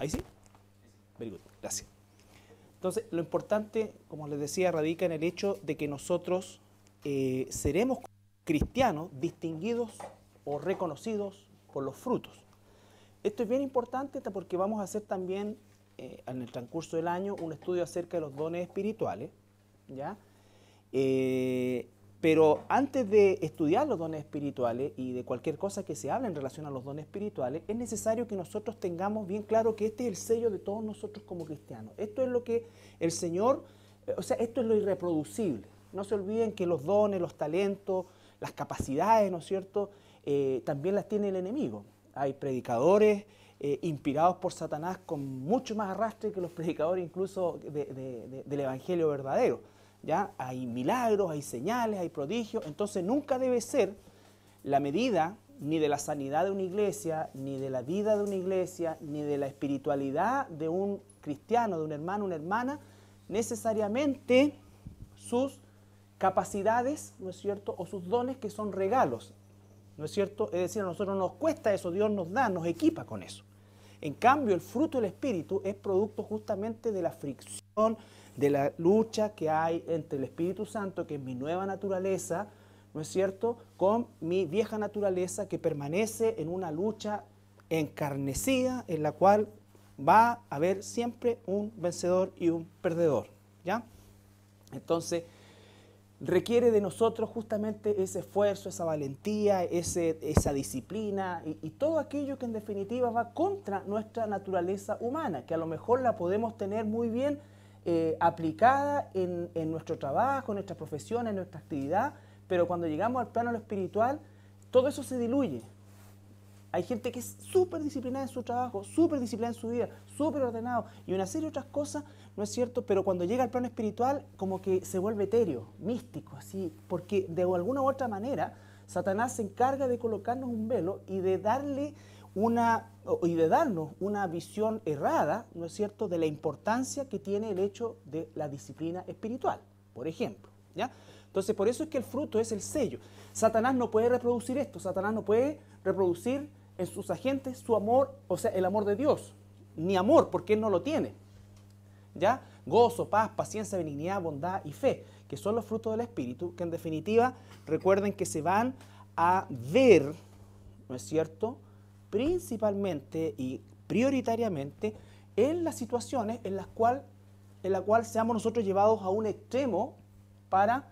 ¿Ahí sí? Very good, gracias. Entonces, lo importante, como les decía, radica en el hecho de que nosotros seremos cristianos distinguidos o reconocidos por los frutos. Esto es bien importante porque vamos a hacer también en el transcurso del año un estudio acerca de los dones espirituales, ¿ya? Pero antes de estudiar los dones espirituales y de cualquier cosa que se hable en relación a los dones espirituales, es necesario que nosotros tengamos bien claro que este es el sello de todos nosotros como cristianos. Esto es lo que el Señor, o sea, esto es lo irreproducible. No se olviden que los dones, los talentos, las capacidades, ¿no es cierto?, también las tiene el enemigo. Hay predicadores inspirados por Satanás con mucho más arrastre que los predicadores incluso del Evangelio verdadero. ¿Ya? Hay milagros, hay señales, hay prodigios, entonces nunca debe ser la medida ni de la sanidad de una iglesia, ni de la vida de una iglesia, ni de la espiritualidad de un cristiano, de un hermano, una hermana, necesariamente sus capacidades, ¿no es cierto?, o sus dones que son regalos, ¿no es cierto? Es decir, a nosotros no nos cuesta eso, Dios nos da, nos equipa con eso. En cambio, el fruto del Espíritu es producto justamente de la fricción, de la lucha que hay entre el Espíritu Santo, que es mi nueva naturaleza, ¿no es cierto?, con mi vieja naturaleza que permanece en una lucha encarnecida en la cual va a haber siempre un vencedor y un perdedor, ¿ya? Entonces, requiere de nosotros justamente ese esfuerzo, esa valentía, esa disciplina y todo aquello que en definitiva va contra nuestra naturaleza humana, que a lo mejor la podemos tener muy bien aplicada en nuestro trabajo, en nuestra profesión, en nuestra actividad, pero cuando llegamos al plano de lo espiritual, todo eso se diluye. Hay gente que es súper disciplinada en su trabajo, súper disciplinada en su vida, súper ordenado y una serie de otras cosas, ¿no es cierto? Pero cuando llega al plano espiritual, como que se vuelve etéreo, místico, así, porque de alguna u otra manera Satanás se encarga de colocarnos un velo y de darnos una visión errada, ¿no es cierto?, de la importancia que tiene el hecho de la disciplina espiritual, por ejemplo, ¿ya? Entonces, por eso es que el fruto es el sello. Satanás no puede reproducir esto, Satanás no puede reproducir en sus agentes su amor, o sea, el amor de Dios, ni amor, porque Él no lo tiene, ¿ya? Gozo, paz, paciencia, benignidad, bondad y fe, que son los frutos del Espíritu, que en definitiva, recuerden que se van a ver, ¿no es cierto?, principalmente y prioritariamente en las situaciones en las cuales seamos nosotros llevados a un extremo para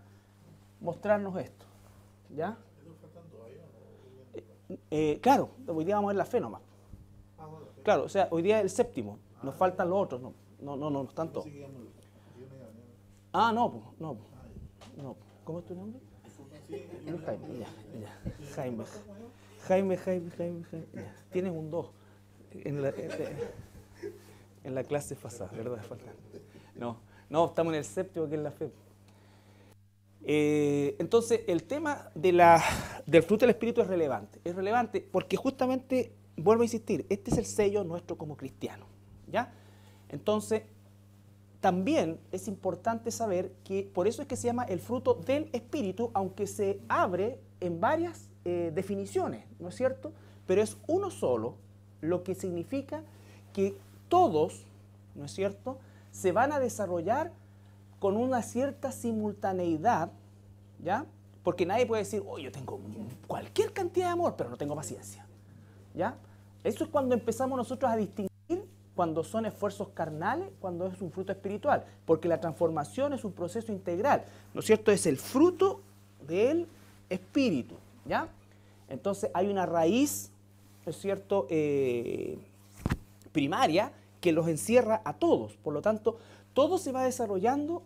mostrarnos esto, ¿ya? Claro, hoy día vamos a ver la fe nomás. Claro, o sea, hoy día es el séptimo, nos faltan los otros, no están todos. Ah, no. ¿Cómo es tu nombre? Jaime, ya. Tienes un 2 en la clase pasada, ¿verdad? No, estamos en el séptimo, que es la fe. Entonces, el tema del fruto del Espíritu es relevante. Es relevante porque justamente, vuelvo a insistir, este es el sello nuestro como cristiano, ¿ya? Entonces, también es importante saber que por eso es que se llama el fruto del Espíritu, aunque se abre en varias definiciones, ¿no es cierto? Pero es uno solo, lo que significa que todos, ¿no es cierto?, se van a desarrollar con una cierta simultaneidad, ¿ya? Porque nadie puede decir, oh, yo tengo cualquier cantidad de amor, pero no tengo paciencia, ¿ya? Eso es cuando empezamos nosotros a distinguir cuando son esfuerzos carnales, cuando es un fruto espiritual, porque la transformación es un proceso integral, ¿no es cierto? Es el fruto del Espíritu, ¿ya? Entonces hay una raíz, ¿no es cierto?, primaria que los encierra a todos, por lo tanto, todo se va desarrollando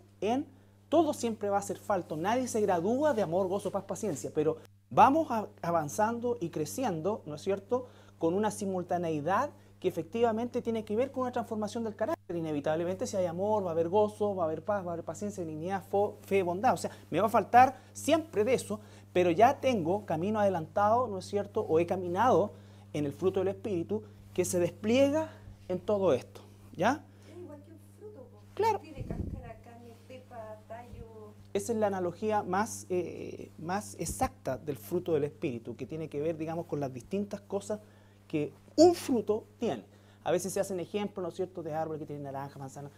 todo siempre va a hacer falta, nadie se gradúa de amor, gozo, paz, paciencia, pero vamos avanzando y creciendo, ¿no es cierto?, con una simultaneidad que efectivamente tiene que ver con una transformación del carácter. Inevitablemente, si hay amor, va a haber gozo, va a haber paz, va a haber paciencia, benignidad, fe, bondad. O sea, me va a faltar siempre de eso, pero ya tengo camino adelantado, ¿no es cierto?, o he caminado en el fruto del Espíritu que se despliega en todo esto, ¿ya? Es igual que un fruto, Claro. Tiene cáscara, carne, pepa, tallo. Esa es la analogía más exacta del fruto del Espíritu, que tiene que ver, digamos, con las distintas cosas que un fruto tiene. A veces se hacen ejemplos, ¿no es cierto?, de árboles que tienen naranja, manzana.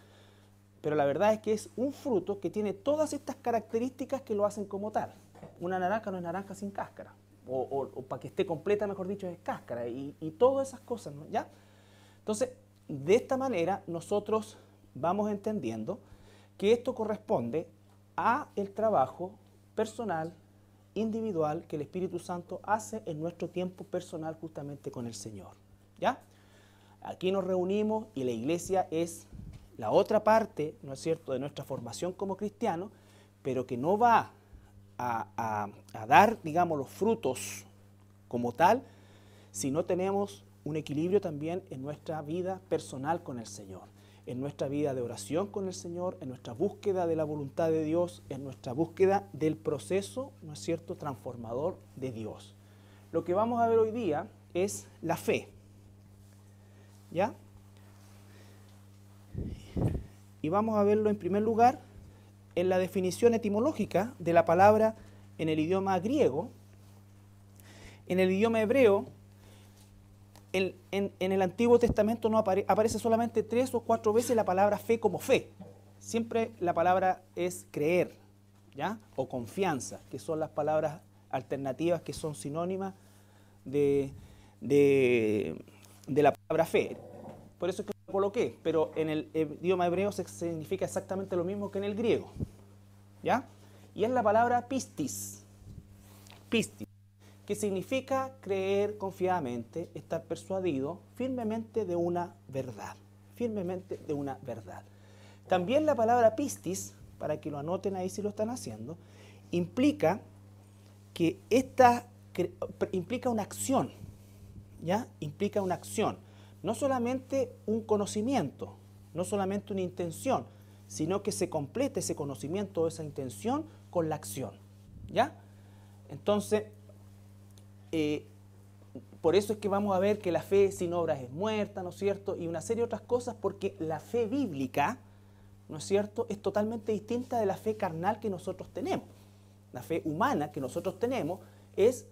Pero la verdad es que es un fruto que tiene todas estas características que lo hacen como tal. Una naranja no es naranja sin cáscara. O para que esté completa, mejor dicho, es cáscara. Y todas esas cosas, ¿no? ¿Ya? Entonces, de esta manera nosotros vamos entendiendo que esto corresponde a el trabajo personal, individual, que el Espíritu Santo hace en nuestro tiempo personal justamente con el Señor. ¿Ya? Aquí nos reunimos y la iglesia es la otra parte, ¿no es cierto?, de nuestra formación como cristianos, pero que no va a dar, digamos, los frutos como tal, si no tenemos un equilibrio también en nuestra vida personal con el Señor, en nuestra vida de oración con el Señor, en nuestra búsqueda de la voluntad de Dios, en nuestra búsqueda del proceso, ¿no es cierto?, transformador de Dios. Lo que vamos a ver hoy día es la fe. ¿Ya? Y vamos a verlo en primer lugar en la definición etimológica de la palabra en el idioma griego. En el idioma hebreo, en el Antiguo Testamento no aparece solamente 3 o 4 veces la palabra fe como fe. Siempre la palabra es creer, ¿ya? O confianza, que son las palabras alternativas que son sinónimas de la palabra fe. Por eso es que lo coloqué, pero en el idioma hebreo significa exactamente lo mismo que en el griego, ¿ya? Y es la palabra pistis, que significa creer confiadamente, estar persuadido firmemente de una verdad, También la palabra pistis, para que lo anoten ahí si lo están haciendo, implica que implica una acción, ¿ya? Implica una acción, no solamente un conocimiento, no solamente una intención, sino que se completa ese conocimiento o esa intención con la acción, ¿ya? Entonces, por eso es que vamos a ver que la fe sin obras es muerta, ¿no es cierto? Y una serie de otras cosas, porque la fe bíblica, ¿no es cierto?, es totalmente distinta de la fe carnal que nosotros tenemos. La fe humana que nosotros tenemos es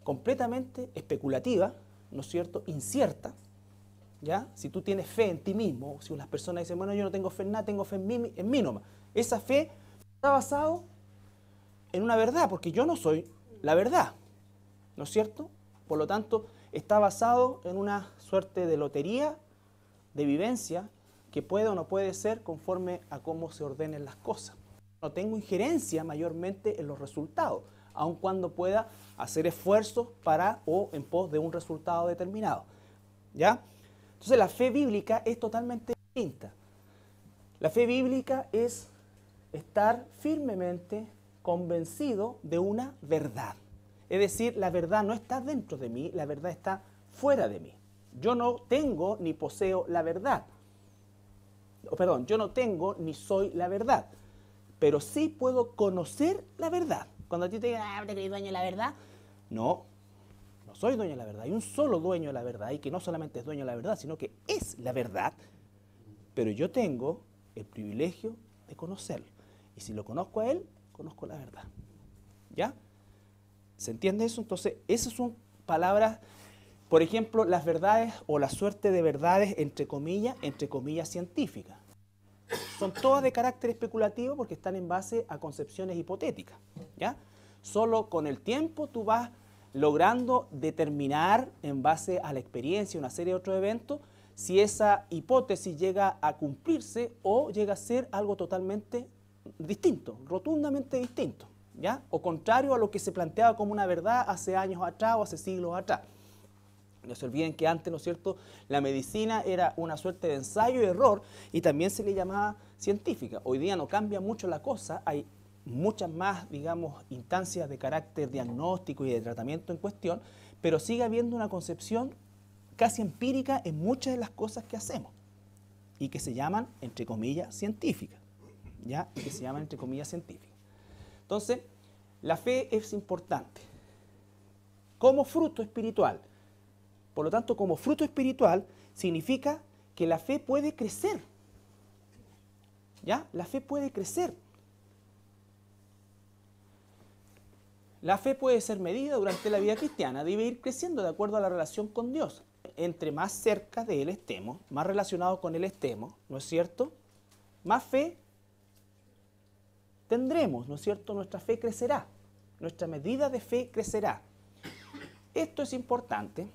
completamente especulativa, ¿no es cierto?, incierta, ¿ya? Si tú tienes fe en ti mismo, si unas personas dicen, bueno, yo no tengo fe en nada, tengo fe en mí nomás. Esa fe está basada en una verdad, porque yo no soy la verdad, ¿no es cierto? Por lo tanto, está basado en una suerte de lotería, de vivencia, que puede o no puede ser conforme a cómo se ordenen las cosas. No tengo injerencia mayormente en los resultados, aun cuando pueda hacer esfuerzos para o en pos de un resultado determinado, ¿ya? Entonces la fe bíblica es totalmente distinta. La fe bíblica es estar firmemente convencido de una verdad. Es decir, la verdad no está dentro de mí, la verdad está fuera de mí. Yo no tengo ni poseo la verdad. Perdón, yo no tengo ni soy la verdad. Pero sí puedo conocer la verdad. Cuando a ti te digan, ¿te crees dueño de la verdad? No, no soy dueño de la verdad. Hay un solo dueño de la verdad y que no solamente es dueño de la verdad, sino que es la verdad. Pero yo tengo el privilegio de conocerlo. Y si lo conozco a él, conozco la verdad. ¿Ya? ¿Se entiende eso? Entonces, esas son palabras, por ejemplo, las verdades o la suerte de verdades, entre comillas científicas. Son todas de carácter especulativo porque están en base a concepciones hipotéticas, ¿ya? Solo con el tiempo tú vas logrando determinar, en base a la experiencia, una serie de otros eventos, si esa hipótesis llega a cumplirse o llega a ser algo totalmente distinto, rotundamente distinto, ¿ya? O contrario a lo que se planteaba como una verdad hace años atrás o hace siglos atrás. No se olviden que antes, ¿no es cierto?, la medicina era una suerte de ensayo y error y también se le llamaba científica. Hoy día no cambia mucho la cosa, hay muchas más, digamos, instancias de carácter diagnóstico y de tratamiento en cuestión, pero sigue habiendo una concepción casi empírica en muchas de las cosas que hacemos y que se llaman, entre comillas, científicas, ¿ya? Y que se llaman, entre comillas, científicas. Entonces, la fe es importante como fruto espiritual. Por lo tanto, como fruto espiritual significa que la fe puede crecer. ¿Ya? La fe puede crecer. La fe puede ser medida durante la vida cristiana, debe ir creciendo de acuerdo a la relación con Dios. entre más cerca de Él estemos, más relacionados con Él estemos, ¿no es cierto? Más fe tendremos, ¿no es cierto? Nuestra fe crecerá, nuestra medida de fe crecerá. Esto es importante,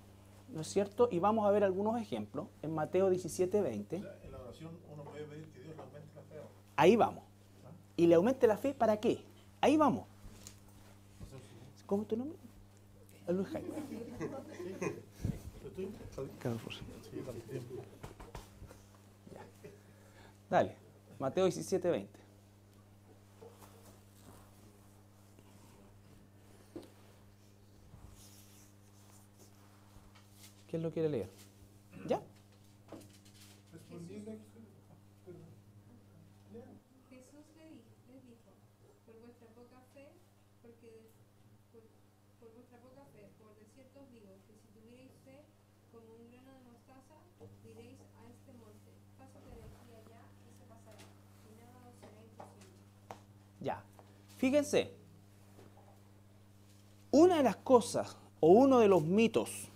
¿no es cierto? Y vamos a ver algunos ejemplos en Mateo 17:20. O sea, en la oración uno puede pedir que Dios le aumente la fe. Ahí vamos. ¿Y le aumente la fe para qué? Ahí vamos. ¿Cómo es tu nombre? Luis Jaime. Carlos. Ya. Dale, Mateo 17:20. ¿Quién lo quiere leer? ¿Ya? Jesús les dijo, por vuestra poca fe, por vuestra poca fe, por de cierto os digo, que si tuvierais fe como un grano de mostaza, diréis a este monte, pásate de aquí a allá, y se pasará, y nada os será imposible. Ya. Fíjense, una de las cosas o uno de los mitos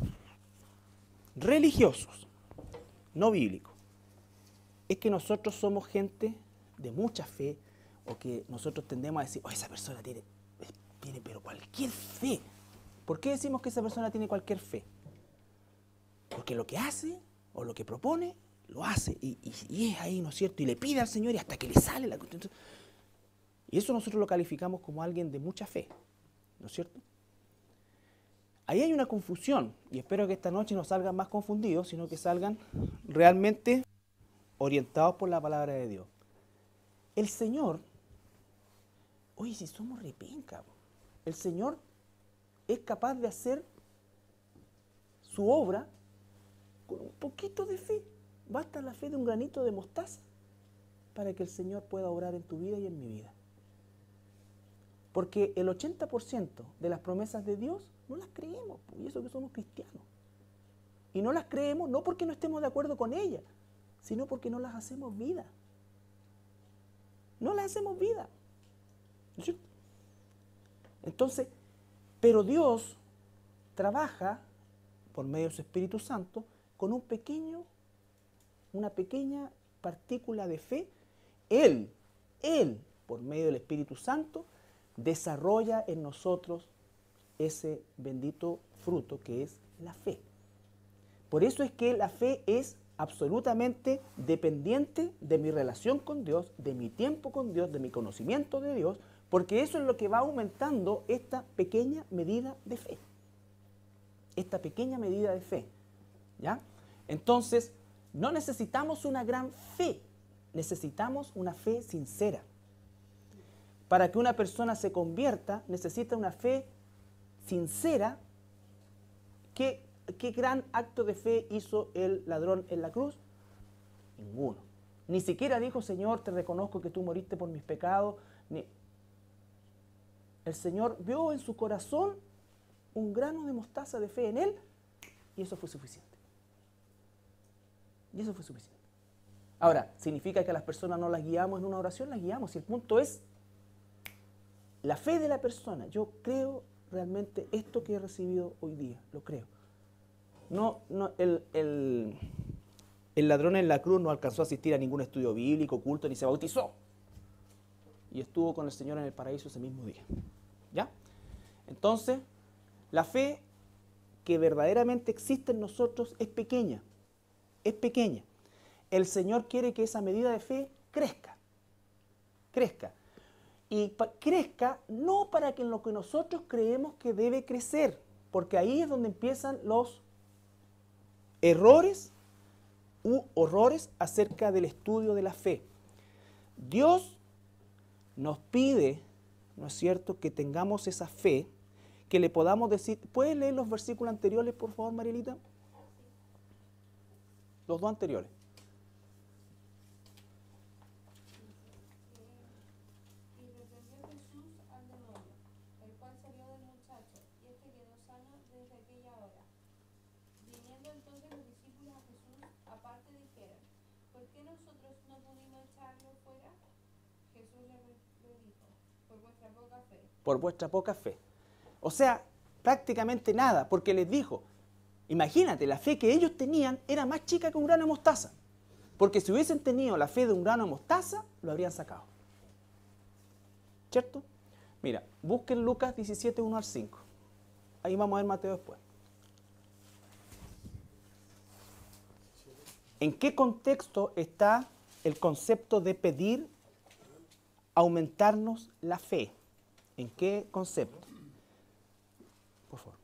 religiosos, no bíblicos, es que nosotros somos gente de mucha fe o que nosotros tendemos a decir, oh, esa persona tiene pero cualquier fe. ¿Por qué decimos que esa persona tiene cualquier fe? Porque lo que hace o lo que propone, lo hace y es ahí, ¿no es cierto? Y le pide al Señor y hasta que le sale la cuestión. Y eso nosotros lo calificamos como alguien de mucha fe, ¿no es cierto? Ahí hay una confusión y espero que esta noche no salgan más confundidos, sino que salgan realmente orientados por la palabra de Dios. El Señor, oye, si somos repenca, el Señor es capaz de hacer su obra con un poquito de fe. Basta la fe de un granito de mostaza para que el Señor pueda obrar en tu vida y en mi vida. Porque el 80% de las promesas de Dios no las creemos, y eso que somos cristianos. Y no las creemos no porque no estemos de acuerdo con ellas, sino porque no las hacemos vida. No las hacemos vida. ¿No es cierto? Entonces, pero Dios trabaja por medio de su Espíritu Santo con una pequeña partícula de fe. Él, por medio del Espíritu Santo, desarrolla en nosotros ese bendito fruto que es la fe. Por eso es que la fe es absolutamente dependiente de mi relación con Dios, de mi tiempo con Dios, de mi conocimiento de Dios, porque eso es lo que va aumentando esta pequeña medida de fe. Esta pequeña medida de fe. ¿Ya? Entonces, no necesitamos una gran fe, necesitamos una fe sincera. Para que una persona se convierta, necesita una fe sincera. ¿Qué gran acto de fe hizo el ladrón en la cruz? Ninguno. Ni siquiera dijo, Señor, te reconozco que tú moriste por mis pecados. El Señor vio en su corazón un grano de mostaza de fe en él y eso fue suficiente. Y eso fue suficiente. Ahora, ¿significa que a las personas no las guiamos en una oración? Las guiamos. Y el punto es la fe de la persona. Yo creo realmente esto que he recibido hoy día. Lo creo. El ladrón en la cruz no alcanzó a asistir a ningún estudio bíblico, culto, ni se bautizó. Y estuvo con el Señor en el paraíso ese mismo día. ¿Ya? Entonces, la fe que verdaderamente existe en nosotros es pequeña. Es pequeña. El Señor quiere que esa medida de fe crezca. Crezca. Y crezca no para que en lo que nosotros creemos que debe crecer, porque ahí es donde empiezan los errores u horrores acerca del estudio de la fe. Dios nos pide, ¿no es cierto?, que tengamos esa fe, que le podamos decir. ¿Puedes leer los versículos anteriores, por favor, Marielita? Los dos anteriores. Y reprendió Jesús al demonio, el cual salió del muchacho, y este quedó sano desde aquella hora. Viniendo entonces los discípulos a Jesús aparte dijeron, ¿por qué nosotros no pudimos echarlo fuera? Jesús le dijo, por vuestra poca fe. Por vuestra poca fe. O sea, prácticamente nada, porque les dijo, Imagínate, la fe que ellos tenían era más chica que un grano de mostaza. Porque si hubiesen tenido la fe de un grano de mostaza, lo habrían sacado. ¿Cierto? Mira, busquen Lucas 17, 1 al 5. Ahí vamos a ver Mateo después. ¿En qué contexto está el concepto de pedir aumentarnos la fe? ¿En qué concepto? Por favor.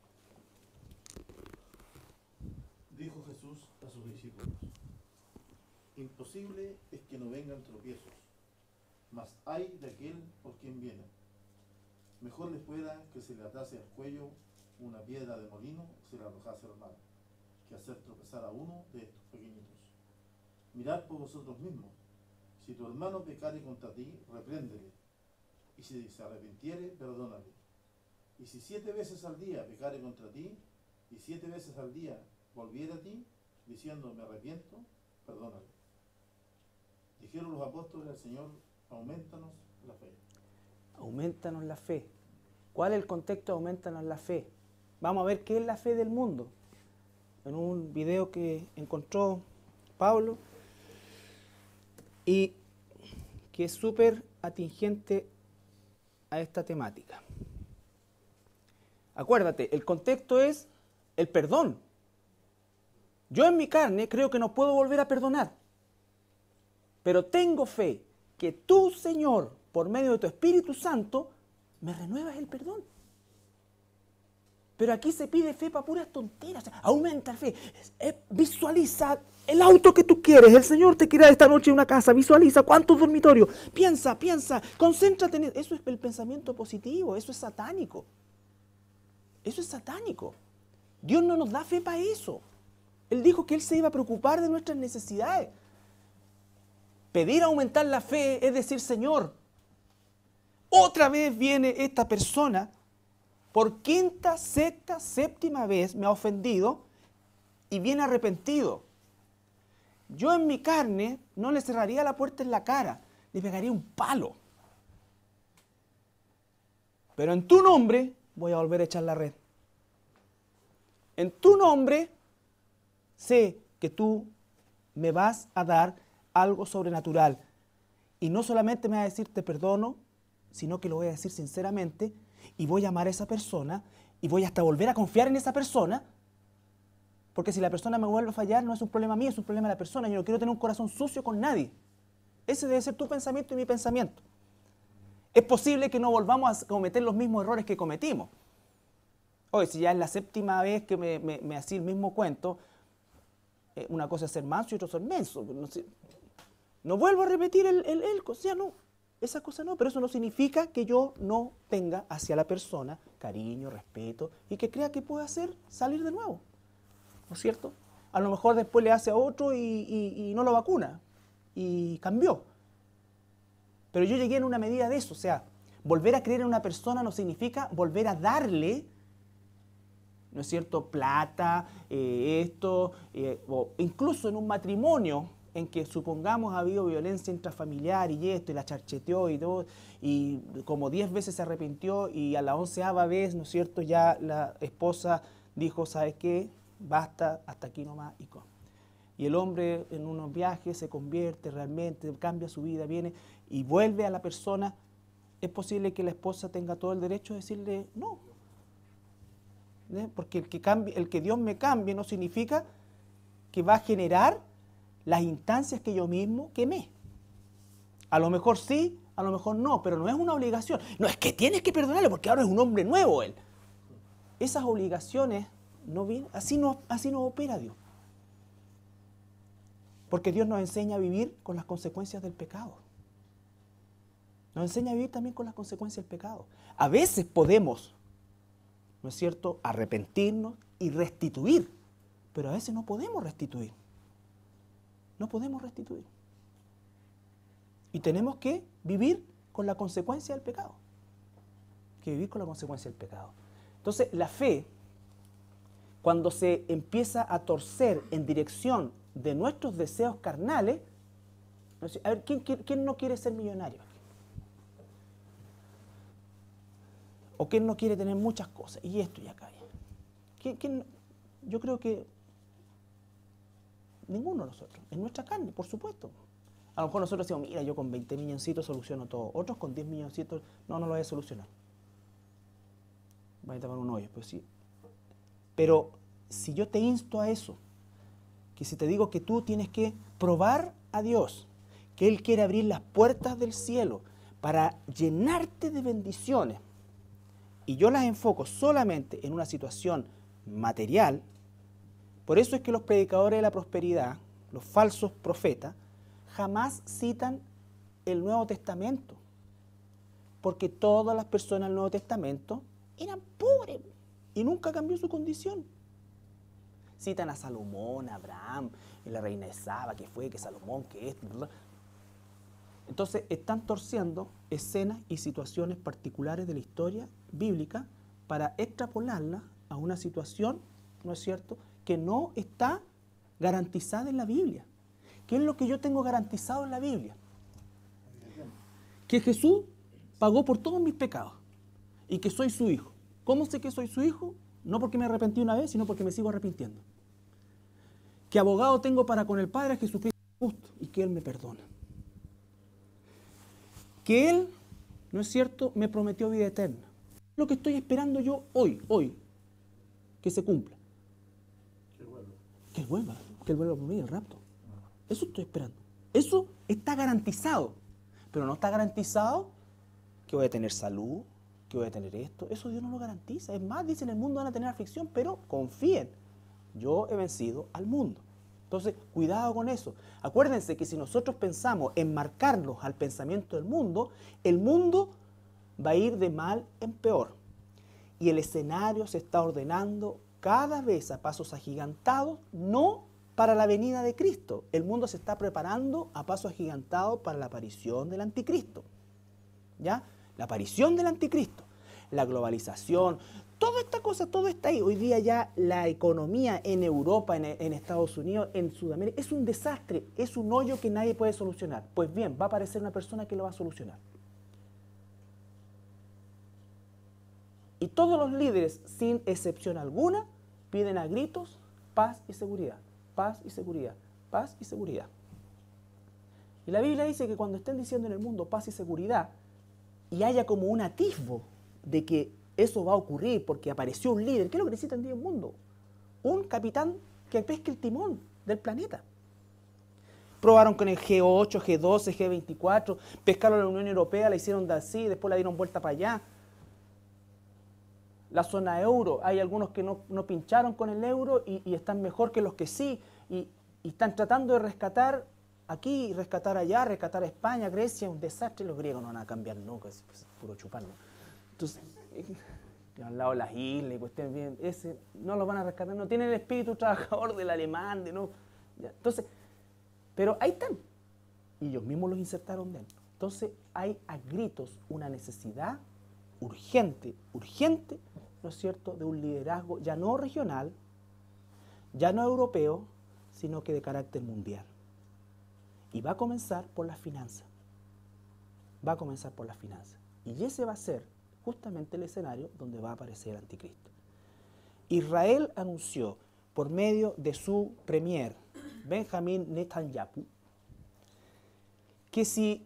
Dijo Jesús a sus discípulos: imposible es que no vengan tropiezos, mas hay de aquel por quien viene. Mejor les fuera que se le atase al cuello una piedra de molino y se la arrojase al mar, que hacer tropezar a uno de estos pequeñitos. Mirad por vosotros mismos. Si tu hermano pecare contra ti, repréndele, y si se arrepintiere, perdónale. Y si 7 veces al día pecare contra ti, y 7 veces al día volviere a ti, diciendo me arrepiento, perdónale. Dijeron los apóstoles al Señor: aumentanos la fe. Aumentanos la fe. ¿Cuál es el contexto de aumentanos la fe? Vamos a ver qué es la fe del mundo. En un video que encontró Pablo y que es súper atingente a esta temática. Acuérdate, el contexto es el perdón. Yo en mi carne creo que no puedo volver a perdonar, pero tengo fe que tú, Señor, por medio de tu Espíritu Santo, me renuevas el perdón. Pero aquí se pide fe para puras tonteras. Aumenta la fe. Visualiza el auto que tú quieres. El Señor te quiere esta noche en una casa. Visualiza cuántos dormitorios. Piensa, concéntrate en eso. Eso es el pensamiento positivo. Eso es satánico. Eso es satánico. Dios no nos da fe para eso. Él dijo que Él se iba a preocupar de nuestras necesidades. Pedir aumentar la fe es decir: Señor, otra vez viene esta persona, por quinta, sexta, séptima vez me ha ofendido y viene arrepentido. Yo en mi carne no le cerraría la puerta en la cara, le pegaría un palo. Pero en tu nombre voy a volver a echar la red. En tu nombre sé que tú me vas a dar algo sobrenatural. Y no solamente me va a decir te perdono, sino que lo voy a decir sinceramente y voy a amar a esa persona y voy hasta volver a confiar en esa persona, porque si la persona me vuelve a fallar no es un problema mío, es un problema de la persona. Yo no quiero tener un corazón sucio con nadie. Ese debe ser tu pensamiento y mi pensamiento. Es posible que no volvamos a cometer los mismos errores que cometimos. Oye, si ya es la séptima vez que me hacía el mismo cuento, una cosa es ser manso y otra es ser menso. No vuelvo a repetir ya no. Esa cosa no, pero eso no significa que yo no tenga hacia la persona cariño, respeto y que crea que puede salir de nuevo. ¿No es cierto? A lo mejor después le hace a otro y no lo vacuna y cambió. Pero yo llegué en una medida de eso, o sea, volver a creer en una persona no significa volver a darle, ¿no es cierto?, plata, o incluso en un matrimonio en que supongamos ha habido violencia intrafamiliar y esto, y la charcheteó y todo, y como 10 veces se arrepintió y a la 11ª vez, ¿no es cierto?, ya la esposa dijo, ¿sabes qué?, basta, hasta aquí nomás. Y el hombre en unos viajes se convierte realmente, cambia su vida, viene y vuelve a la persona. Es posible que la esposa tenga todo el derecho de decirle no. Porque el que Dios me cambie no significa que va a generar las instancias que yo mismo quemé. A lo mejor sí, a lo mejor no, pero no es una obligación. No es que tienes que perdonarle porque ahora es un hombre nuevo él. Esas obligaciones no vienen, así no opera Dios. Porque Dios nos enseña a vivir con las consecuencias del pecado. Nos enseña a vivir también con las consecuencias del pecado. A veces podemos, ¿no es cierto?, arrepentirnos y restituir, pero a veces no podemos restituir. No podemos restituir. Y tenemos que vivir con la consecuencia del pecado. Que vivir con la consecuencia del pecado. Entonces, la fe, cuando se empieza a torcer en dirección de nuestros deseos carnales, a ver, ¿quién no quiere ser millonario? ¿O quién no quiere tener muchas cosas? Y esto y acá. Yo creo que ninguno de nosotros. En nuestra carne, por supuesto. A lo mejor nosotros decimos, mira, yo con 20 milloncitos soluciono todo. Otros con 10 milloncitos, no lo voy a solucionar. Voy a tapar un hoyo, pues sí. Pero si yo te insto a eso, que si te digo que tú tienes que probar a Dios, que Él quiere abrir las puertas del cielo para llenarte de bendiciones, y yo las enfoco solamente en una situación material, por eso es que los predicadores de la prosperidad, los falsos profetas, jamás citan el Nuevo Testamento, porque todas las personas del Nuevo Testamento eran pobres y nunca cambió su condición. Citan a Salomón, a Abraham, y la reina de Saba, que fue, que Salomón, que esto, ¿verdad? Entonces están torciendo escenas y situaciones particulares de la historia bíblica para extrapolarla a una situación, ¿no es cierto?, que no está garantizada en la Biblia. ¿Qué es lo que yo tengo garantizado en la Biblia? Que Jesús pagó por todos mis pecados y que soy su hijo. ¿Cómo sé que soy su hijo? No porque me arrepentí una vez, sino porque me sigo arrepintiendo. Que abogado tengo para con el Padre, Jesucristo justo, y que Él me perdona. Que Él, ¿no es cierto?, me prometió vida eterna. Lo que estoy esperando yo hoy, que se cumpla. Que Él vuelva por mí, el rapto. Eso estoy esperando. Eso está garantizado. Pero no está garantizado que voy a tener salud, que voy a tener esto. Eso Dios no lo garantiza. Es más, dice, en el mundo van a tener aflicción, pero confíen. Yo he vencido al mundo. Entonces, cuidado con eso. Acuérdense que si nosotros pensamos en marcarnos al pensamiento del mundo, el mundo va a ir de mal en peor. Y el escenario se está ordenando cada vez a pasos agigantados, no para la venida de Cristo. El mundo se está preparando a pasos agigantados para la aparición del anticristo. ¿Ya? La aparición del anticristo, la globalización, toda esta cosa, todo está ahí. Hoy día ya la economía en Europa, en Estados Unidos, en Sudamérica, es un desastre, es un hoyo que nadie puede solucionar. Pues bien, va a aparecer una persona que lo va a solucionar. Y todos los líderes, sin excepción alguna, piden a gritos paz y seguridad, paz y seguridad, paz y seguridad. Y la Biblia dice que cuando estén diciendo en el mundo paz y seguridad, y haya como un atisbo de que eso va a ocurrir porque apareció un líder, ¿qué es lo que necesita en el mundo? Un capitán que pesque el timón del planeta. Probaron con el G8, G12, G24, pescaron a la Unión Europea, la hicieron de así, después la dieron vuelta para allá. La zona euro, hay algunos que no pincharon con el euro y están mejor que los que sí, y están tratando de rescatar aquí, rescatar allá, rescatar a España, Grecia, un desastre. Los griegos no van a cambiar nunca, es puro chuparlo. Entonces, al lado de las islas, cuestiones bien, ese no los van a rescatar, no tienen el espíritu trabajador del alemán, de no. Ya. Entonces, pero ahí están, y ellos mismos los insertaron dentro. Entonces, hay a gritos una necesidad urgente, ¿no es cierto?, de un liderazgo ya no regional, ya no europeo, sino que de carácter mundial. Y va a comenzar por las finanzas. Va a comenzar por las finanzas. Y ese va a ser justamente el escenario donde va a aparecer el anticristo. Israel anunció por medio de su premier, Benjamín Netanyahu, que si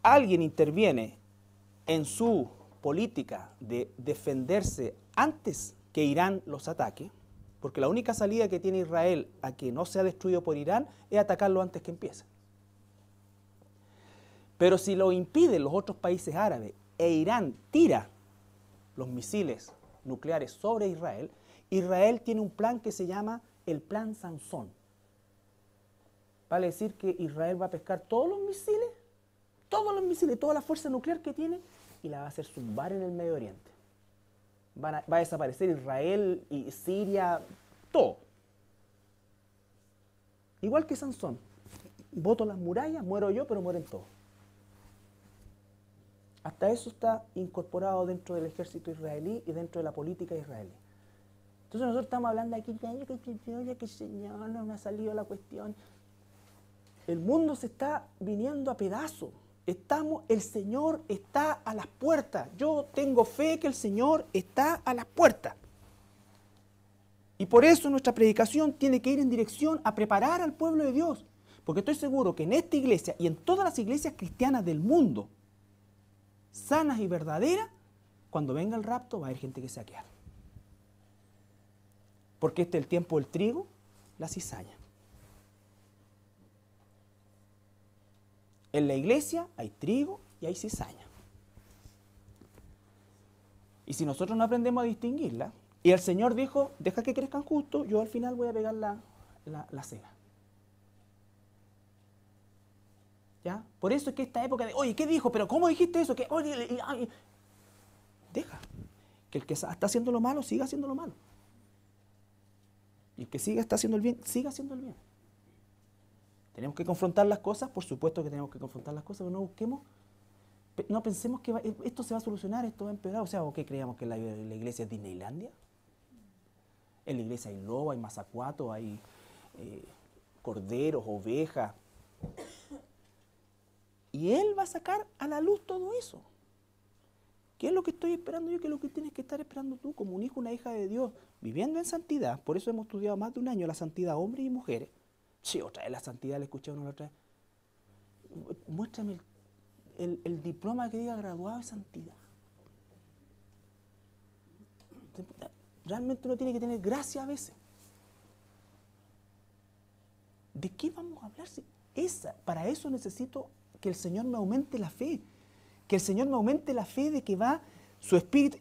alguien interviene en su política de defenderse antes que Irán los ataque, porque la única salida que tiene Israel a que no sea destruido por Irán es atacarlo antes que empiece. Pero si lo impiden los otros países árabes e Irán tira los misiles nucleares sobre Israel, Israel tiene un plan que se llama el Plan Sansón. Vale decir que Israel va a pescar toda la fuerza nuclear que tiene y la va a hacer zumbar en el Medio Oriente. Va a desaparecer Israel y Siria, todo. Igual que Sansón. Boto las murallas, muero yo, pero mueren todos. Hasta eso está incorporado dentro del ejército israelí y dentro de la política israelí. Entonces nosotros estamos hablando aquí, que Señor, no me ha salido la cuestión. El mundo se está viniendo a pedazos. El Señor está a las puertas. Yo tengo fe que el Señor está a las puertas. Y por eso nuestra predicación tiene que ir en dirección a preparar al pueblo de Dios. Porque estoy seguro que en esta iglesia y en todas las iglesias cristianas del mundo, sanas y verdaderas, cuando venga el rapto va a haber gente que se va a quedar. Porque este es el tiempo del trigo, la cizaña. En la iglesia hay trigo y hay cizaña. Y si nosotros no aprendemos a distinguirla, y el Señor dijo, deja que crezcan justos, yo al final voy a pegar la cega. ¿Ya? Por eso es que esta época de, oye, ¿qué dijo? ¿Pero cómo dijiste eso? ¿Qué? Oye, ay. Deja que el que está haciendo lo malo, siga haciendo lo malo. Y el que está haciendo el bien, siga haciendo el bien. ¿Tenemos que confrontar las cosas? Por supuesto que tenemos que confrontar las cosas, pero no pensemos que esto se va a solucionar, esto va a empeorar. O sea, ¿o qué creíamos que la iglesia es Disneylandia? En la iglesia hay lobo, hay mazacuatos, hay corderos, ovejas. Y Él va a sacar a la luz todo eso. ¿Qué es lo que estoy esperando yo? ¿Qué es lo que tienes que estar esperando tú como un hijo, una hija de Dios? Viviendo en santidad. Por eso hemos estudiado más de un año la santidad, hombres y mujeres. Sí, otra vez la santidad, le escuché a uno la otra vez. Muéstrame el diploma que diga graduado de santidad. Realmente uno tiene que tener gracia a veces. ¿De qué vamos a hablar? Para eso necesito que el Señor me aumente la fe. Que el Señor me aumente la fe de que va su Espíritu.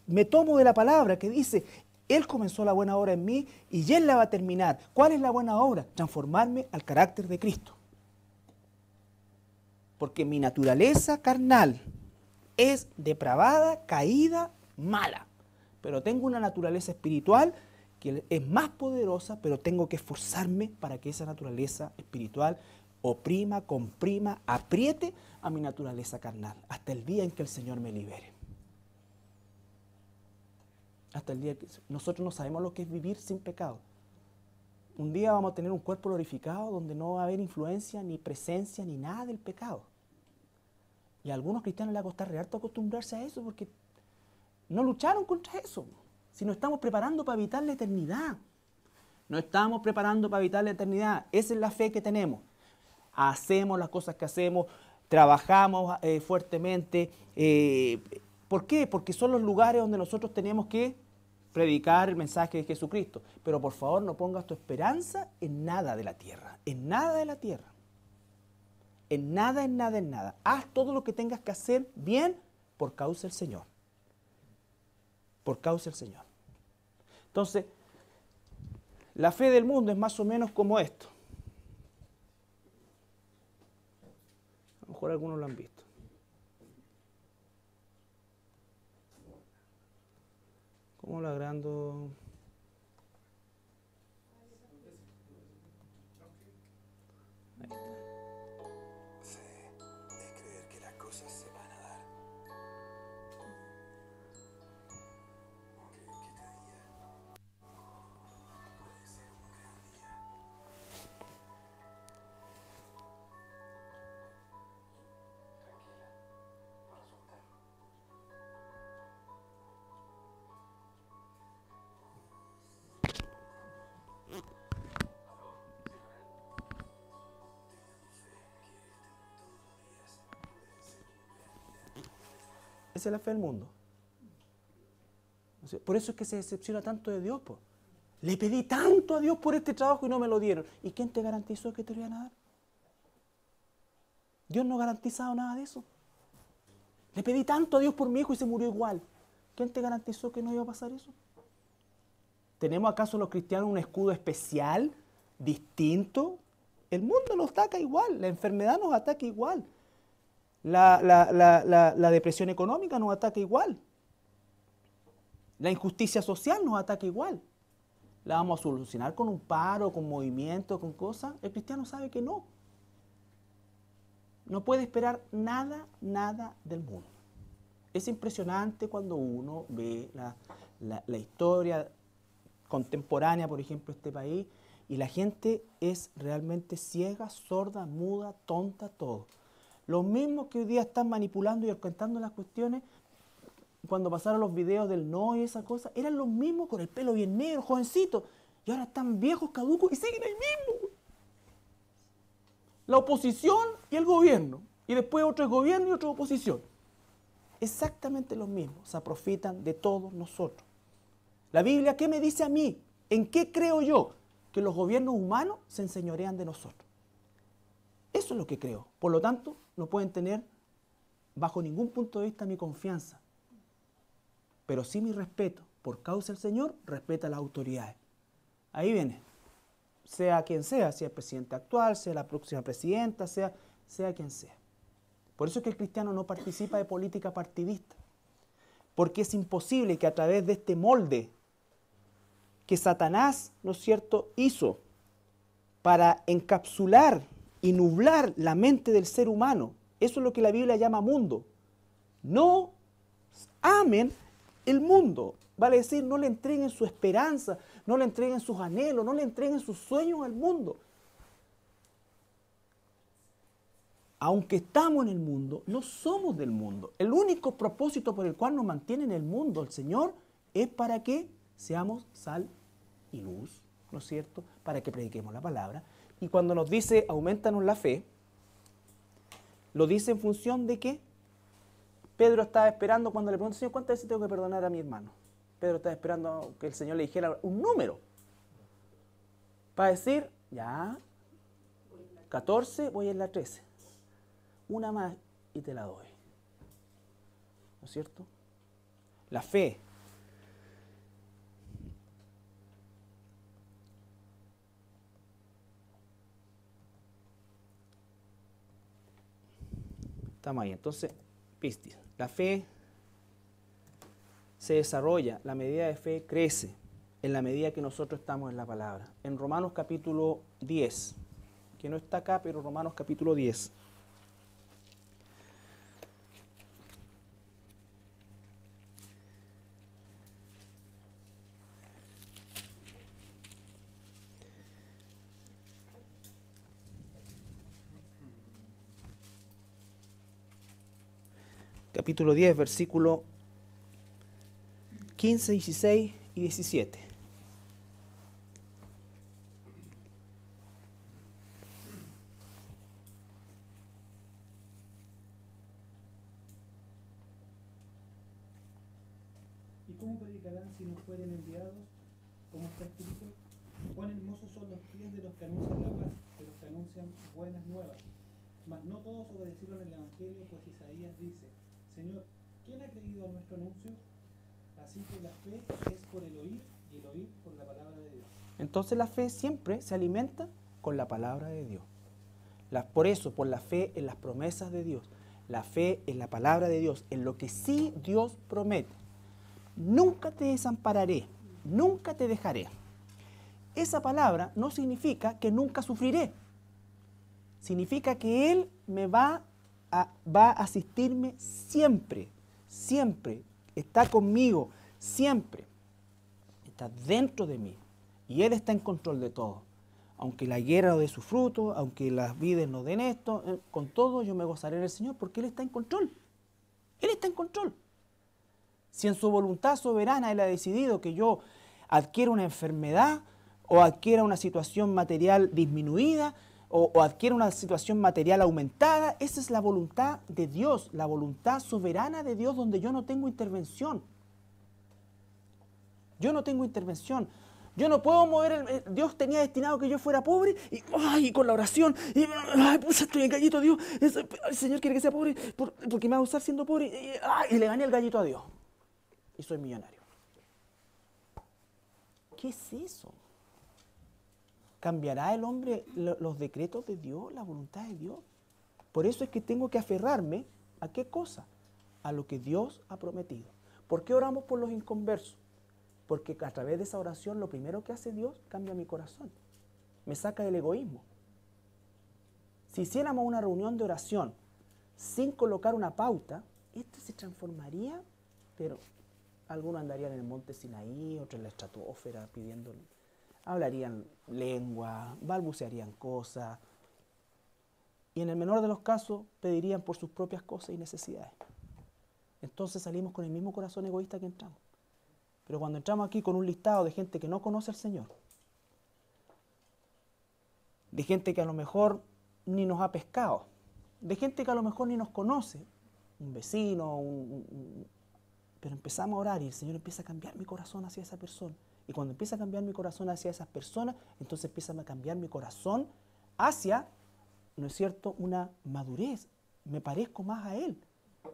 Me tomo de la palabra que dice, Él comenzó la buena obra en mí y Él la va a terminar. ¿Cuál es la buena obra? Transformarme al carácter de Cristo. Porque mi naturaleza carnal es depravada, caída, mala. Pero tengo una naturaleza espiritual que es más poderosa, pero tengo que esforzarme para que esa naturaleza espiritual oprima, comprima, apriete a mi naturaleza carnal, hasta el día en que el Señor me libere. Hasta el día que nosotros no sabemos lo que es vivir sin pecado. Un día vamos a tener un cuerpo glorificado donde no va a haber influencia, ni presencia, ni nada del pecado. Y a algunos cristianos les va a costar harto acostumbrarse a eso porque no lucharon contra eso. Si nos estamos preparando para evitar la eternidad. No estamos preparando para evitar la eternidad. Esa es la fe que tenemos. Hacemos las cosas que hacemos, trabajamos fuertemente. ¿Por qué? Porque son los lugares donde nosotros tenemos que predicar el mensaje de Jesucristo. Pero por favor no pongas tu esperanza en nada de la tierra. En nada de la tierra. En nada, en nada, en nada. Haz todo lo que tengas que hacer bien por causa del Señor. Por causa del Señor. Entonces, la fe del mundo es más o menos como esto. A lo mejor algunos lo han visto. ¿Cómo lo agrando? Ahí está. Fe es creer que las cosas se van a dar. Aunque este día puede ser un gran día. Tranquila, va a resultar. Esa es la fe del mundo. Por eso es que se decepciona tanto de Dios. Po. Le pedí tanto a Dios por este trabajo y no me lo dieron. ¿Y quién te garantizó que te lo iban a dar? Dios no ha garantizado nada de eso. Le pedí tanto a Dios por mi hijo y se murió igual. ¿Quién te garantizó que no iba a pasar eso? ¿Tenemos acaso los cristianos un escudo especial, distinto? El mundo nos ataca igual, la enfermedad nos ataca igual. La depresión económica nos ataca igual. La injusticia social nos ataca igual. ¿La vamos a solucionar con un paro, con movimiento, con cosas? El cristiano sabe que no. No puede esperar nada, nada del mundo. Es impresionante cuando uno ve la historia contemporánea, por ejemplo, de este país, y la gente es realmente ciega, sorda, muda, tonta, todo. Los mismos que hoy día están manipulando y orquestando las cuestiones, cuando pasaron los videos del no y esa cosa, eran los mismos con el pelo bien negro, jovencitos. Y ahora están viejos, caducos y siguen ahí mismo. La oposición y el gobierno. Y después otro es gobierno y otro oposición. Exactamente los mismos. Se aprofitan de todos nosotros. La Biblia, ¿qué me dice a mí? ¿En qué creo yo? Que los gobiernos humanos se enseñorean de nosotros. Eso es lo que creo. Por lo tanto, no pueden tener bajo ningún punto de vista mi confianza. Pero sí mi respeto. Por causa del Señor, respeta a las autoridades. Ahí viene. Sea quien sea el presidente actual, sea la próxima presidenta, sea quien sea. Por eso es que el cristiano no participa de política partidista. Porque es imposible que a través de este molde que Satanás, ¿no es cierto?, hizo para encapsular y nublar la mente del ser humano. Eso es lo que la Biblia llama mundo. No amen el mundo. Vale decir, no le entreguen su esperanza, no le entreguen sus anhelos, no le entreguen sus sueños al mundo. Aunque estamos en el mundo, no somos del mundo. El único propósito por el cual nos mantiene en el mundo el Señor es para que seamos sal y luz, ¿no es cierto? Para que prediquemos la palabra. Y cuando nos dice, aumentanos la fe, lo dice en función de que Pedro estaba esperando cuando le preguntó, Señor, ¿cuántas veces tengo que perdonar a mi hermano? Pedro estaba esperando que el Señor le dijera un número. Para decir, ya, 14, voy en la 13. Una más y te la doy. ¿No es cierto? La fe. Estamos ahí. Entonces, pistis. La fe se desarrolla, la medida de fe crece en la medida que nosotros estamos en la palabra. En Romanos capítulo 10, que no está acá, pero Romanos capítulo 10. Capítulo 10, versículo 15, 16 y 17. ¿Y cómo predicarán si no fueren enviados? Como está escrito, cuán hermosos son los pies de los que anuncian la paz, de los que anuncian buenas nuevas. Mas no todos obedecieron el Evangelio, pues Isaías dice, Señor, ¿quién ha creído a nuestro anuncio? Así que la fe es por el oír y el oír por la palabra de Dios. Entonces la fe siempre se alimenta con la palabra de Dios. Por eso, por la fe en las promesas de Dios, la fe en la palabra de Dios, en lo que sí Dios promete. Nunca te desampararé, nunca te dejaré. Esa palabra no significa que nunca sufriré. Significa que Él me va a asistirme siempre, siempre. Está conmigo, siempre. Está dentro de mí. Y Él está en control de todo. Aunque la guerra no dé su fruto, aunque las vides no den esto, con todo yo me gozaré en el Señor porque Él está en control. Él está en control. Si en su voluntad soberana Él ha decidido que yo adquiera una enfermedad o adquiera una situación material disminuida o adquiera una situación material aumentada, esa es la voluntad de Dios, la voluntad soberana de Dios donde yo no tengo intervención. Yo no tengo intervención. Yo no puedo mover, Dios tenía destinado que yo fuera pobre y con la oración, pues estoy en gallito a Dios, el Señor quiere que sea pobre porque me va a usar siendo pobre y le gané el gallito a Dios y soy millonario. ¿Qué es eso? ¿Cambiará el hombre los decretos de Dios, la voluntad de Dios? Por eso es que tengo que aferrarme ¿a qué cosa? A lo que Dios ha prometido. ¿Por qué oramos por los inconversos? Porque a través de esa oración lo primero que hace Dios cambia mi corazón. Me saca del egoísmo. Si hiciéramos una reunión de oración sin colocar una pauta, esto se transformaría, pero algunos andarían en el monte Sinaí, otros en la estratosfera pidiendo, hablarían lengua, balbucearían cosas y en el menor de los casos pedirían por sus propias cosas y necesidades. entonces salimos con el mismo corazón egoísta que entramos. Pero cuando entramos aquí con un listado de gente que no conoce al Señor, de gente que a lo mejor ni nos ha pescado, de gente que a lo mejor ni nos conoce, un vecino, pero empezamos a orar y el Señor empieza a cambiar mi corazón hacia esa persona. Y cuando empieza a cambiar mi corazón hacia esas personas, entonces empieza a cambiar mi corazón hacia, ¿no es cierto?, una madurez. Me parezco más a Él,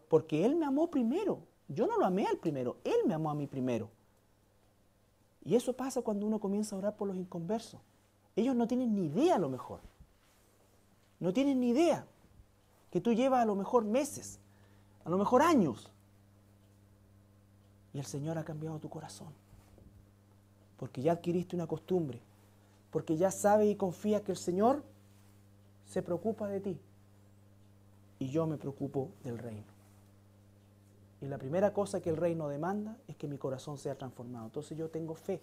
porque Él me amó primero. Yo no lo amé al primero, Él me amó a mí primero. Y eso pasa cuando uno comienza a orar por los inconversos. Ellos no tienen ni idea a lo mejor. No tienen ni idea que tú llevas a lo mejor meses, a lo mejor años. Y el Señor ha cambiado tu corazón. Porque ya adquiriste una costumbre. Porque ya sabes y confías que el Señor se preocupa de ti. Y yo me preocupo del reino. Y la primera cosa que el reino demanda es que mi corazón sea transformado. Entonces yo tengo fe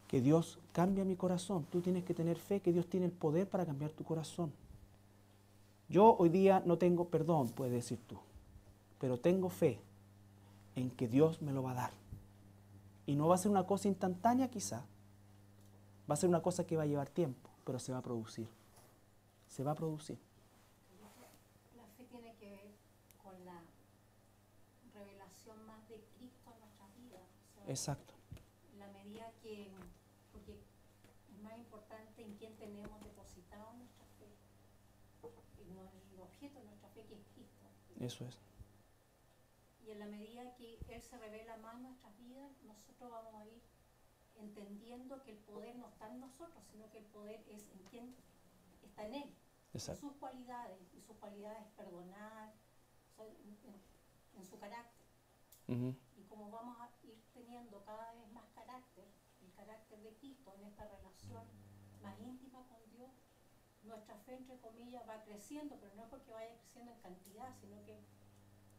que Dios cambia mi corazón. Tú tienes que tener fe que Dios tiene el poder para cambiar tu corazón. Yo hoy día no tengo perdón, puedes decir tú, pero tengo fe en que Dios me lo va a dar. Y no va a ser una cosa instantánea quizá, va a ser una cosa que va a llevar tiempo, pero se va a producir. Se va a producir. La fe tiene que ver con la revelación más de Cristo en nuestras vidas. O sea, Exacto. en la medida que, porque es más importante en quién tenemos depositado nuestra fe, el objeto de nuestra fe que es Cristo. Eso es. Y en la medida que Él se revela más en nuestras vidas, nosotros vamos a ir entendiendo que el poder no está en nosotros, sino que el poder es en quien está en Él. Exacto. En sus cualidades, y sus cualidades es perdonar, en su carácter. Uh-huh. Y como vamos a ir teniendo cada vez más carácter, el carácter de Cristo en esta relación más íntima con Dios, nuestra fe, entre comillas, va creciendo, pero no porque vaya creciendo en cantidad, sino que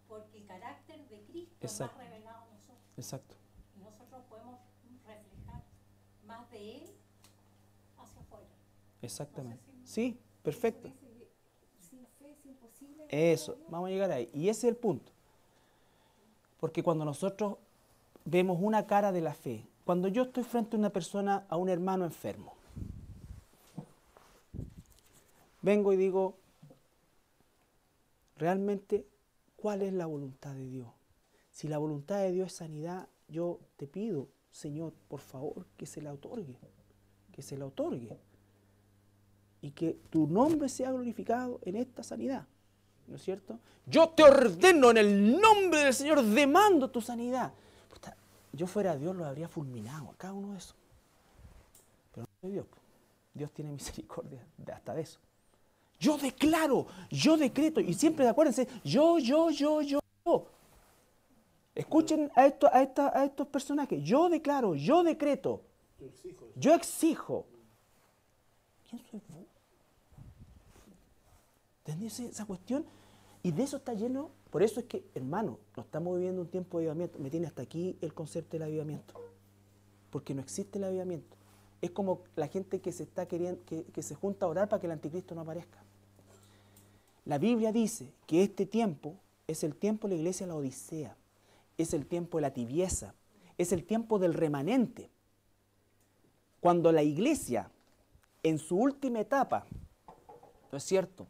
porque el carácter de Cristo Exacto. es más revelado en nosotros. Exacto. Y nosotros podemos reflejar más de Él hacia afuera. Exactamente. No sé si- Sí, perfecto. Dice que sin fe es imposible. Eso, vamos a llegar ahí. Y ese es el punto. Porque cuando nosotros vemos una cara de la fe, cuando yo estoy frente a una persona, a un hermano enfermo, vengo y digo, realmente, ¿cuál es la voluntad de Dios? Si la voluntad de Dios es sanidad, yo te pido, Señor, por favor, que se la otorgue. Que se la otorgue. Y que tu nombre sea glorificado en esta sanidad. ¿No es cierto? Yo te ordeno en el nombre del Señor, demando tu sanidad. Puta, yo fuera Dios lo habría fulminado a cada uno de esos. Pero no soy Dios. Dios tiene misericordia hasta de eso. Yo declaro, yo decreto, y siempre acuérdense, yo. Escuchen a estos personajes. Yo declaro, yo decreto, yo exijo. ¿Quién soy vos? ¿Entendés esa cuestión? Y de eso está lleno. Por eso es que, hermano, no estamos viviendo un tiempo de avivamiento. Me tiene hasta aquí el concepto del avivamiento. Porque no existe el avivamiento. Es como la gente que se está queriendo, que se junta a orar para que el anticristo no aparezca. La Biblia dice que este tiempo es el tiempo de la iglesia de la Odisea. Es el tiempo de la tibieza. Es el tiempo del remanente. Cuando la iglesia, en su última etapa, ¿no es cierto?,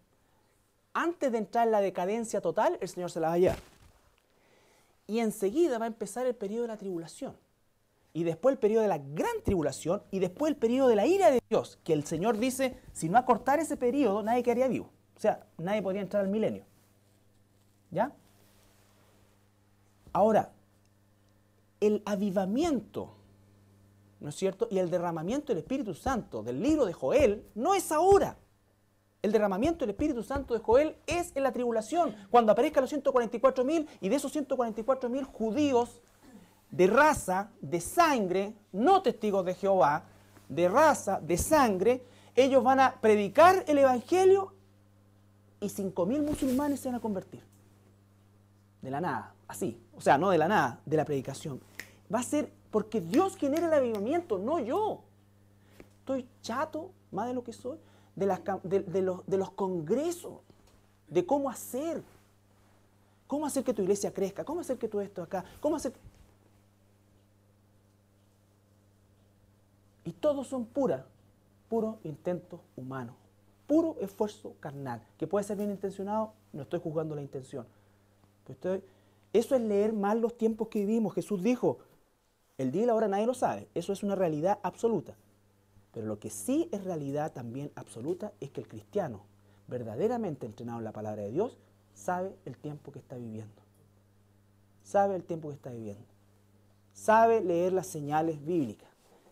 antes de entrar en la decadencia total, el Señor se la va a llevar. Y enseguida va a empezar el periodo de la tribulación. Y después el periodo de la gran tribulación. Y después el periodo de la ira de Dios. Que el Señor dice, si no acortar ese periodo, nadie quedaría vivo. O sea, nadie podría entrar al milenio. ¿Ya? Ahora, el avivamiento, ¿no es cierto?, y el derramamiento del Espíritu Santo del libro de Joel no es ahora. El derramamiento del Espíritu Santo de Joel es en la tribulación, cuando aparezcan los 144.000, y de esos 144.000 judíos de raza, de sangre, no testigos de Jehová, de raza, de sangre, ellos van a predicar el Evangelio y 5.000 musulmanes se van a convertir. De la nada, así. O sea, no de la nada, de la predicación. Va a ser porque Dios genera el avivamiento, no yo. Estoy chato, más de lo que soy, de los congresos, de cómo hacer. ¿Cómo hacer que tu iglesia crezca? ¿Cómo hacer que tú esto acá? ¿Cómo hacer? Y todos son puros intentos humanos, puro esfuerzo carnal, que puede ser bien intencionado, no estoy juzgando la intención. Eso es leer mal los tiempos que vivimos. Jesús dijo, el día y la hora nadie lo sabe, eso es una realidad absoluta. Pero lo que sí es realidad también absoluta es que el cristiano, verdaderamente entrenado en la palabra de Dios, sabe el tiempo que está viviendo. Sabe el tiempo que está viviendo. Sabe leer las señales bíblicas.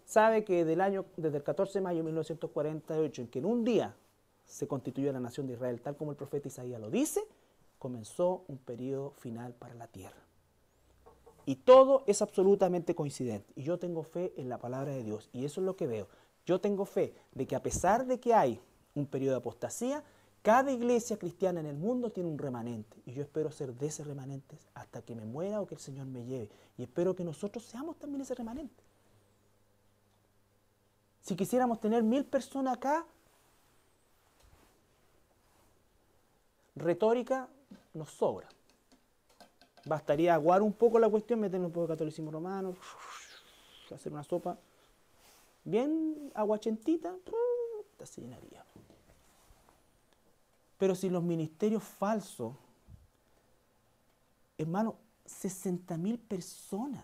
Sabe que desde el 14 de mayo de 1948, en que en un día se constituyó la nación de Israel, tal como el profeta Isaías lo dice, comenzó un periodo final para la tierra. Y todo es absolutamente coincidente. Y yo tengo fe en la palabra de Dios. Y eso es lo que veo. Yo tengo fe de que a pesar de que hay un periodo de apostasía, cada iglesia cristiana en el mundo tiene un remanente. Y yo espero ser de ese remanente hasta que me muera o que el Señor me lleve. Y espero que nosotros seamos también ese remanente. Si quisiéramos tener 1000 personas acá, retórica nos sobra. Bastaría aguar un poco la cuestión, meterle un poco de catolicismo romano, hacer una sopa bien aguachentita, se llenaría. Pero si los ministerios falsos, hermano, 60.000 personas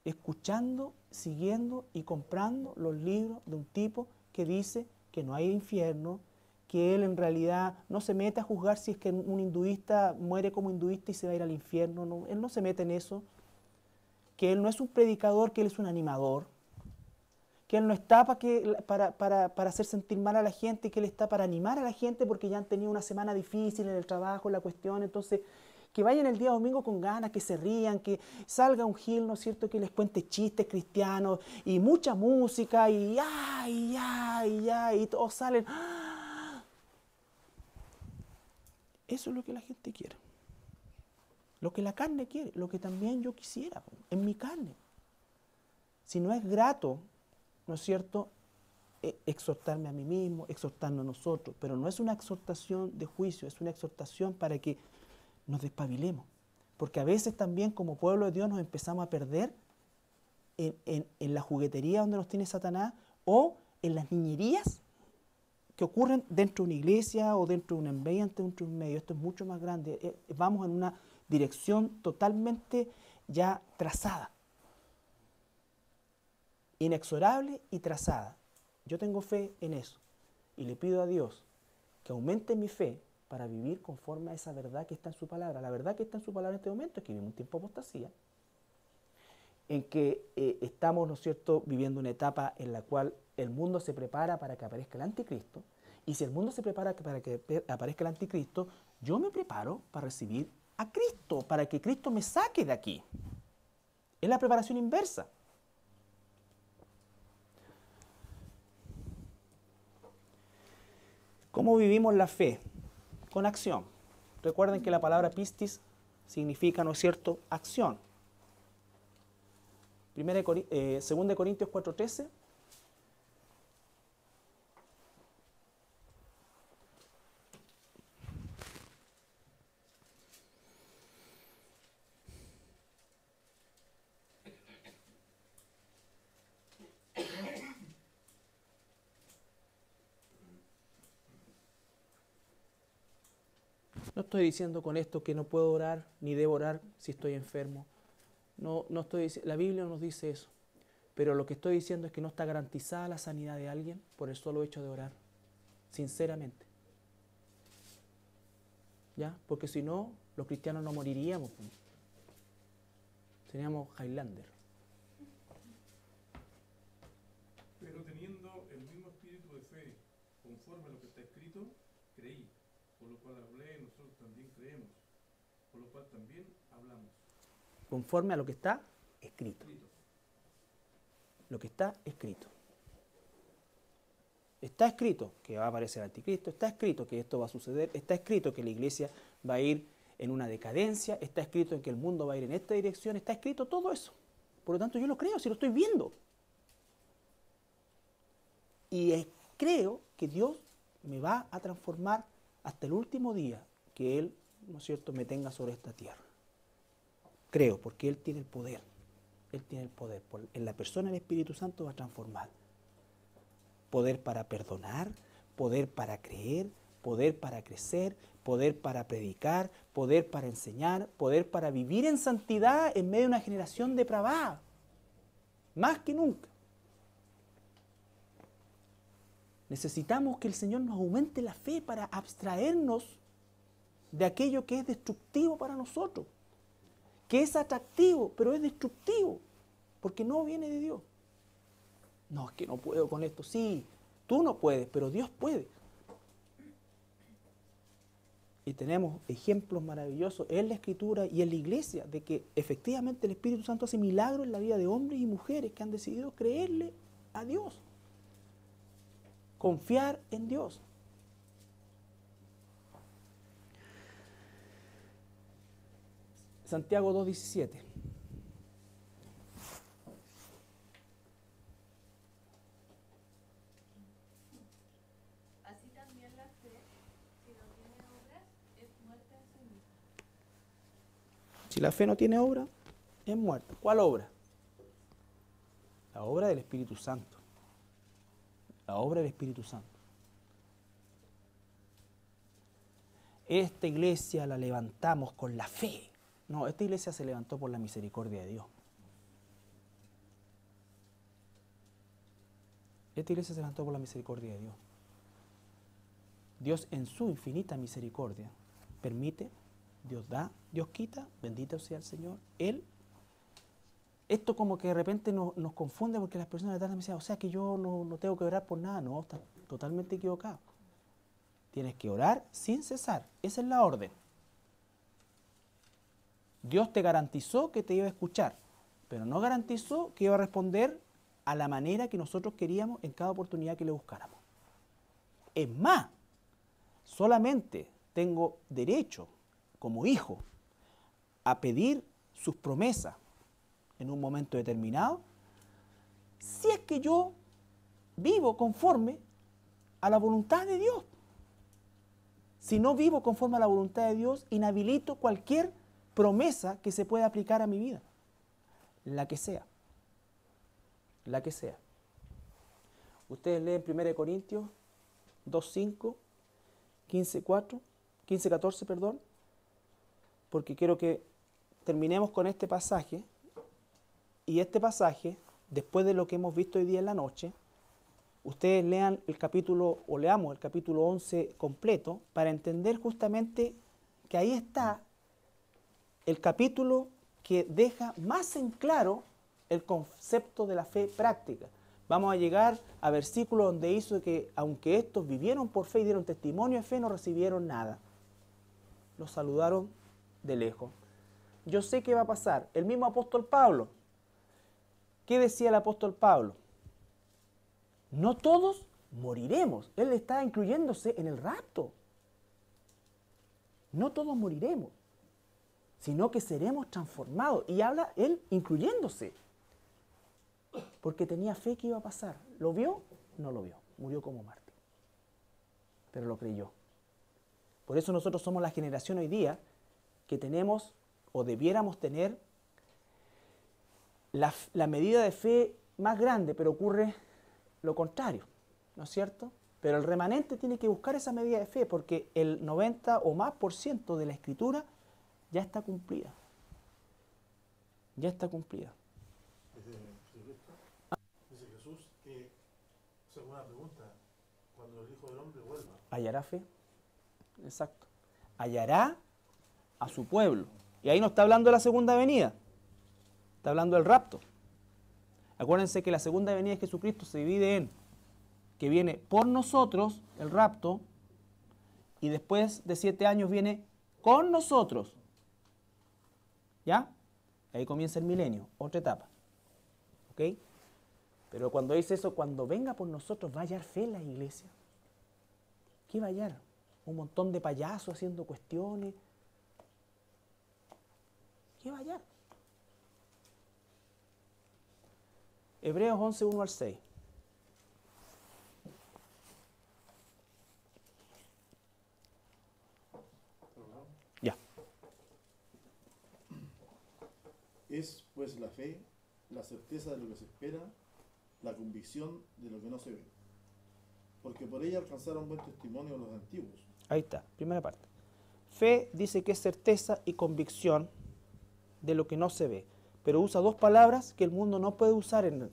escuchando, siguiendo y comprando los libros de un tipo que dice que no hay infierno, que él en realidad no se mete a juzgar si es que un hinduista muere como hinduista y se va a ir al infierno, no, él no se mete en eso, que él no es un predicador, que él es un animador, que él no está para hacer sentir mal a la gente, que él está para animar a la gente porque ya han tenido una semana difícil en el trabajo, en la cuestión, entonces que vayan el día domingo con ganas, que se rían, que salga un gil, ¿no es cierto?, que les cuente chistes cristianos y mucha música y y todos salen. Eso es lo que la gente quiere. Lo que la carne quiere, lo que también yo quisiera, en mi carne. Si no es grato, ¿no es cierto?, exhortarme a mí mismo, exhortarnos a nosotros, pero no es una exhortación de juicio, es una exhortación para que nos despabilemos. Porque a veces también como pueblo de Dios nos empezamos a perder en la juguetería donde nos tiene Satanás o en las niñerías que ocurren dentro de una iglesia o dentro de un ambiente, dentro de un medio. Esto es mucho más grande. Vamos en una dirección totalmente ya trazada. Inexorable y trazada. Yo tengo fe en eso. Y le pido a Dios que aumente mi fe para vivir conforme a esa verdad que está en su palabra. La verdad que está en su palabra en este momento es que vivimos un tiempo de apostasía, en que estamos, ¿no es cierto?, viviendo una etapa en la cual el mundo se prepara para que aparezca el anticristo, y si el mundo se prepara para que aparezca el anticristo, yo me preparo para recibir a Cristo, para que Cristo me saque de aquí. Es la preparación inversa. ¿Cómo vivimos la fe? Con acción. Recuerden que la palabra pistis significa, ¿no es cierto?, acción. 2 Corintios 4:13. No estoy diciendo con esto que no puedo orar ni debo orar si estoy enfermo. No estoy, la Biblia no nos dice eso. Pero lo que estoy diciendo es que no está garantizada la sanidad de alguien por el solo hecho de orar. Sinceramente. ¿Ya? Porque si no, los cristianos no moriríamos. Seríamos Highlander. Pero teniendo el mismo espíritu de fe, conforme a lo que está escrito, creí. Por lo cual hablé, nosotros también creemos. Por lo cual también hablamos. Conforme a lo que está escrito. Lo que está escrito. Está escrito que va a aparecer el anticristo, está escrito que esto va a suceder, está escrito que la iglesia va a ir en una decadencia, está escrito en que el mundo va a ir en esta dirección, está escrito todo eso. Por lo tanto, yo lo creo, si lo estoy viendo. Y creo que Dios me va a transformar hasta el último día que Él ¿no es cierto?, me tenga sobre esta tierra. Creo, porque Él tiene el poder. Él tiene el poder. En la persona el Espíritu Santo va a transformar. Poder para perdonar, poder para creer, poder para crecer, poder para predicar, poder para enseñar, poder para vivir en santidad en medio de una generación depravada. Más que nunca. Necesitamos que el Señor nos aumente la fe para abstraernos de aquello que es destructivo para nosotros, que es atractivo, pero es destructivo, porque no viene de Dios. No, es que no puedo con esto. Sí, tú no puedes, pero Dios puede. Y tenemos ejemplos maravillosos en la Escritura y en la Iglesia de que efectivamente el Espíritu Santo hace milagros en la vida de hombres y mujeres que han decidido creerle a Dios, confiar en Dios. Santiago 2:17. Así también la fe, si no tiene obras, es muerta en sí misma. Si la fe no tiene obra, es muerta. ¿Cuál obra? La obra del Espíritu Santo. La obra del Espíritu Santo. Esta iglesia la levantamos con la fe. No, esta iglesia se levantó por la misericordia de Dios. Esta iglesia se levantó por la misericordia de Dios. Dios en su infinita misericordia permite, Dios da, Dios quita, bendito sea el Señor. Él, esto como que de repente nos confunde porque las personas me dicen, o sea que yo no tengo que orar por nada. No, está totalmente equivocado. Tienes que orar sin cesar. Esa es la orden. Dios te garantizó que te iba a escuchar, pero no garantizó que iba a responder a la manera que nosotros queríamos en cada oportunidad que le buscáramos. Es más, solamente tengo derecho, como hijo, a pedir sus promesas en un momento determinado, si es que yo vivo conforme a la voluntad de Dios. Si no vivo conforme a la voluntad de Dios, inhabilito cualquier promesa que se pueda aplicar a mi vida, la que sea, la que sea. Ustedes leen 1 Corintios 2:5, 15:14, perdón, porque quiero que terminemos con este pasaje, y este pasaje, después de lo que hemos visto hoy día en la noche, ustedes lean el capítulo, o leamos el capítulo 11 completo, para entender justamente que ahí está el capítulo que deja más en claro el concepto de la fe práctica. Vamos a llegar a versículos donde hizo que, aunque estos vivieron por fe y dieron testimonio de fe, no recibieron nada. Los saludaron de lejos. Yo sé qué va a pasar. El mismo apóstol Pablo. ¿Qué decía el apóstol Pablo? No todos moriremos. Él está incluyéndose en el rapto. No todos moriremos, sino que seremos transformados. Y habla él incluyéndose. Porque tenía fe que iba a pasar. ¿Lo vio? No lo vio. Murió como mártir. Pero lo creyó. Por eso nosotros somos la generación hoy día que tenemos o debiéramos tener la medida de fe más grande, pero ocurre lo contrario, ¿no es cierto? Pero el remanente tiene que buscar esa medida de fe porque el 90 o más % de la Escritura ya está cumplida. Ya está cumplida. Dice Jesús que, según la pregunta, cuando el Hijo del Hombre vuelva, ¿Hallará fe? Exacto. Hallará a su pueblo. Y ahí no está hablando de la segunda venida. Está hablando del rapto. Acuérdense que la segunda venida de Jesucristo se divide en que viene por nosotros, el rapto, y después de 7 años viene con nosotros. ¿Ya? Ahí comienza el milenio, otra etapa. ¿Ok? Pero cuando dice eso, cuando venga por nosotros, ¿va a hallar fe en la iglesia? ¿Qué va a hallar? Un montón de payasos haciendo cuestiones. ¿Qué va a hallar? Hebreos 11, 1 al 6. Ya. Es pues la fe, la certeza de lo que se espera, la convicción de lo que no se ve. Porque por ella alcanzaron buen testimonio los antiguos. Ahí está, primera parte. Fe dice que es certeza y convicción de lo que no se ve, pero usa dos palabras que el mundo no puede usar en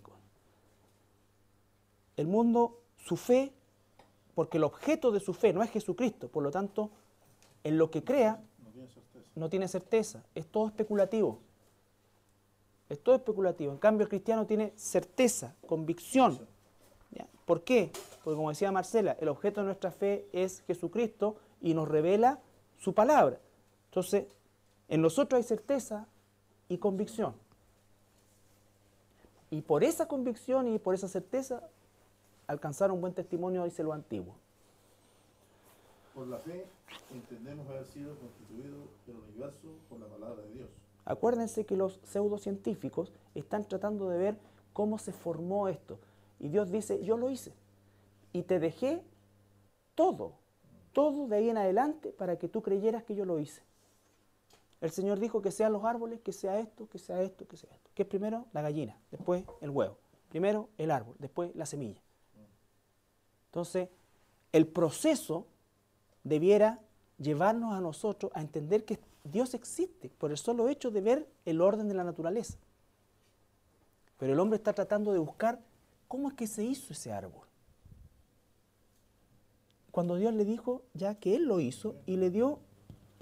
el mundo, su fe, porque el objeto de su fe no es Jesucristo, por lo tanto, en lo que crea No tiene certeza. no tiene certeza, es todo especulativo. Es todo especulativo. En cambio, el cristiano tiene certeza, convicción. ¿Ya? ¿Por qué? Porque como decía Marcela, el objeto de nuestra fe es Jesucristo y nos revela su palabra. Entonces, en nosotros hay certeza y convicción. Y por esa convicción y por esa certeza, alcanzar un buen testimonio, dice lo antiguo. Por la fe entendemos haber sido constituido el universo por la palabra de Dios. Acuérdense que los pseudocientíficos están tratando de ver cómo se formó esto. Y Dios dice, yo lo hice. Y te dejé todo de ahí en adelante para que tú creyeras que yo lo hice. El Señor dijo que sean los árboles, que sea esto, que sea esto, que sea esto. Que es primero la gallina, después el huevo. Primero el árbol, después la semilla. Entonces, el proceso debiera llevarnos a nosotros a entender que Dios existe por el solo hecho de ver el orden de la naturaleza. Pero el hombre está tratando de buscar cómo es que se hizo ese árbol. Cuando Dios le dijo ya que Él lo hizo y le dio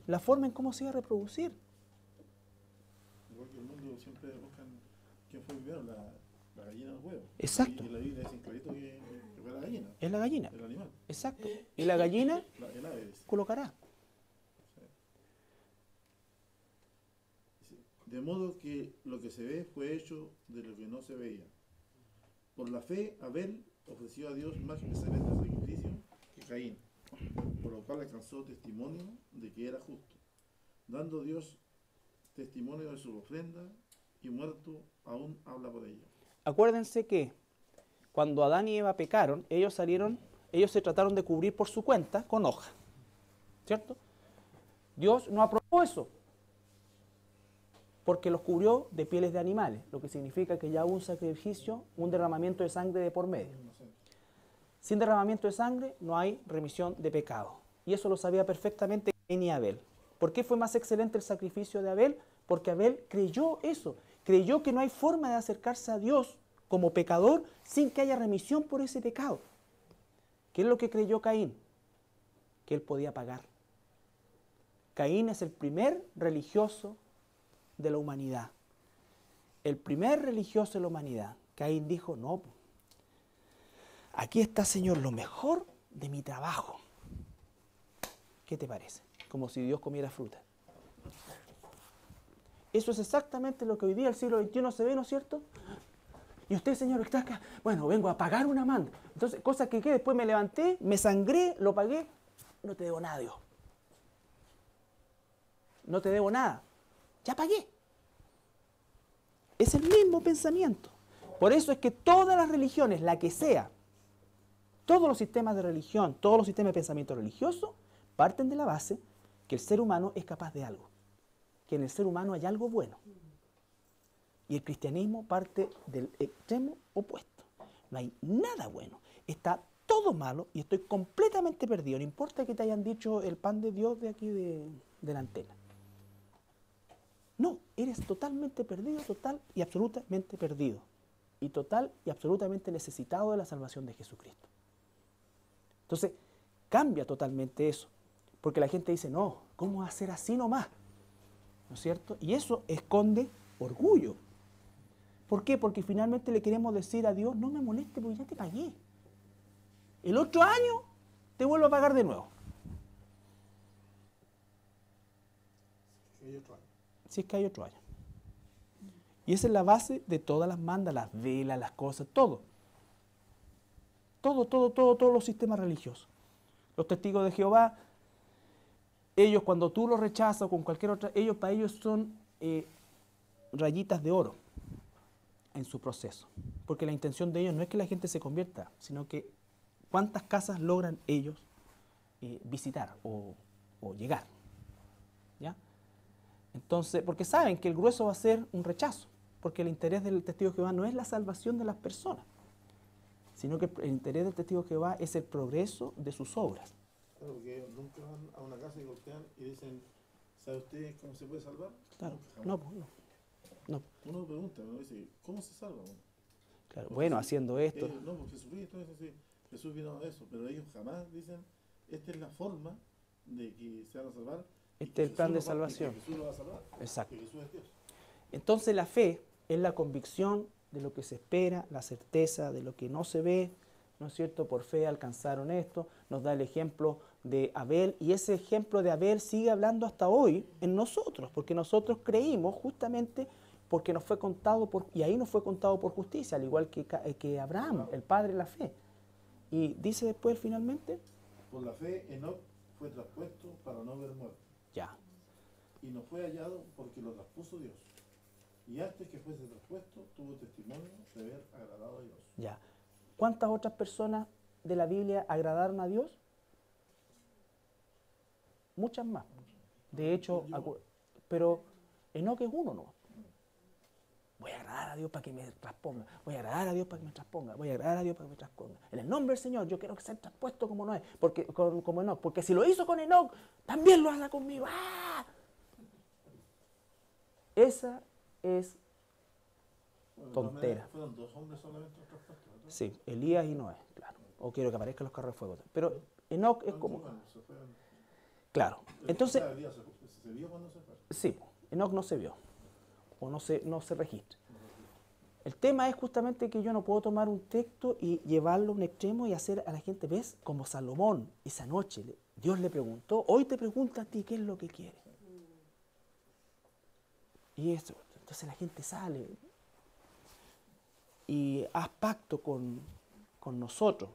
la forma en cómo se iba a reproducir. Igual que el mundo siempre buscan quién fue primero, la gallina o el huevo. Exacto. Y la Biblia dice clarito que fue la gallina, Es la gallina. el animal, Exacto. Y la gallina el ave. Dice. colocará. De modo que lo que se ve fue hecho de lo que no se veía. Por la fe, Abel ofreció a Dios más excelente sacrificio que Caín, por lo cual alcanzó testimonio de que era justo, dando Dios testimonio de su ofrenda, y muerto aún habla por ella. Acuérdense que cuando Adán y Eva pecaron, ellos se trataron de cubrir por su cuenta con hoja. ¿Cierto? Dios no aprobó eso, porque los cubrió de pieles de animales, lo que significa que ya hubo un sacrificio, un derramamiento de sangre de por medio. Sin derramamiento de sangre no hay remisión de pecado. Y eso lo sabía perfectamente Caín y Abel. ¿Por qué fue más excelente el sacrificio de Abel? Porque Abel creyó eso, creyó que no hay forma de acercarse a Dios como pecador sin que haya remisión por ese pecado. ¿Qué es lo que creyó Caín? Que él podía pagar. Caín es el primer religioso de la humanidad. El primer religioso de la humanidad. Caín dijo, no, aquí está, Señor, lo mejor de mi trabajo. ¿Qué te parece? Como si Dios comiera fruta. Eso es exactamente lo que hoy día el siglo XXI se ve, ¿no es cierto? Y usted, Señor, está acá. Bueno, vengo a pagar una manda. Entonces, cosa que después me levanté, me sangré, lo pagué. No te debo nada, Dios. No te debo nada. Ya pagué. Es el mismo pensamiento. Por eso es que todas las religiones, la que sea, todos los sistemas de religión, todos los sistemas de pensamiento religioso, parten de la base que el ser humano es capaz de algo. Que en el ser humano hay algo bueno. Y el cristianismo parte del extremo opuesto. No hay nada bueno. Está todo malo y estoy completamente perdido. No importa que te hayan dicho el pan de Dios de aquí de la antena. No, eres totalmente perdido, total y absolutamente perdido. Y total y absolutamente necesitado de la salvación de Jesucristo. Entonces, cambia totalmente eso. Porque la gente dice, no, ¿cómo va a ser así nomás? ¿No es cierto? Y eso esconde orgullo. ¿Por qué? Porque finalmente le queremos decir a Dios, no me moleste porque ya te pagué. El otro año te vuelvo a pagar de nuevo. Si es que hay otro año. Y esa es la base de todas las mandas, las velas, las cosas, todo. Todos los sistemas religiosos. Los testigos de Jehová, ellos cuando tú los rechazas o con cualquier otra, para ellos son rayitas de oro en su proceso. Porque la intención de ellos no es que la gente se convierta, sino que cuántas casas logran ellos visitar o llegar. ¿Ya? Entonces, porque saben que el grueso va a ser un rechazo, porque el interés del testigo de Jehová no es la salvación de las personas, sino que el interés del testigo de Jehová es el progreso de sus obras. Claro, porque nunca van a una casa y golpean y dicen, ¿sabe usted cómo se puede salvar? Claro, Nunca, no, jamás. no, Uno pregunta, uno dice, ¿cómo se salva uno? claro. Porque Bueno, sí, haciendo esto. No, porque Jesucristo, eso sí, Jesús vino a eso, pero ellos jamás dicen, esta es la forma de que se van a salvar. y Este que es el plan de Jesús lo va- y que salvación. Jesús lo va a salvar, Exacto. que Jesús es Dios. Entonces la fe es la convicción de lo que se espera, la certeza de lo que no se ve, ¿no es cierto? Por fe alcanzaron esto, nos da el ejemplo de Abel, y ese ejemplo de Abel sigue hablando hasta hoy en nosotros, porque nosotros creímos justamente porque nos fue contado, y ahí nos fue contado por justicia, al igual que Abraham, el padre de la fe. Y dice después finalmente, Por la fe, Enoc fue traspuesto para no ver muerte, ya, y no fue hallado porque lo traspuso Dios. Y antes que fuese traspuesto, tuvo testimonio de haber agradado a Dios. ya. ¿Cuántas otras personas de la Biblia agradaron a Dios? Muchas más. De hecho, pero Enoc es uno, ¿no? Voy a agradar a Dios para que me trasponga. Voy a agradar a Dios para que me trasponga. Voy a agradar a Dios para que me trasponga. En el nombre del Señor, yo quiero que sea traspuesto como Noé, como Enoc. Porque si lo hizo con Enoc, también lo haga conmigo. ¡Ah! Esa es Bueno, de todas tontera. maneras, fueron 2 hombres solamente los traspuestos, ¿verdad? Sí, Elías y Noé, claro. O quiero que aparezcan los carros de fuego. Pero Enoc es como... Bueno, se fueron. Claro. Entonces, O sea, Elías se vio cuando se fue. sí, Enoc no se vio. O no se registra. El tema es justamente que yo no puedo tomar un texto y llevarlo a un extremo y hacer a la gente, ¿ves? Como Salomón, esa noche, Dios le preguntó, hoy te pregunta a ti qué es lo que quieres. Y eso, entonces la gente sale y haz pacto con nosotros.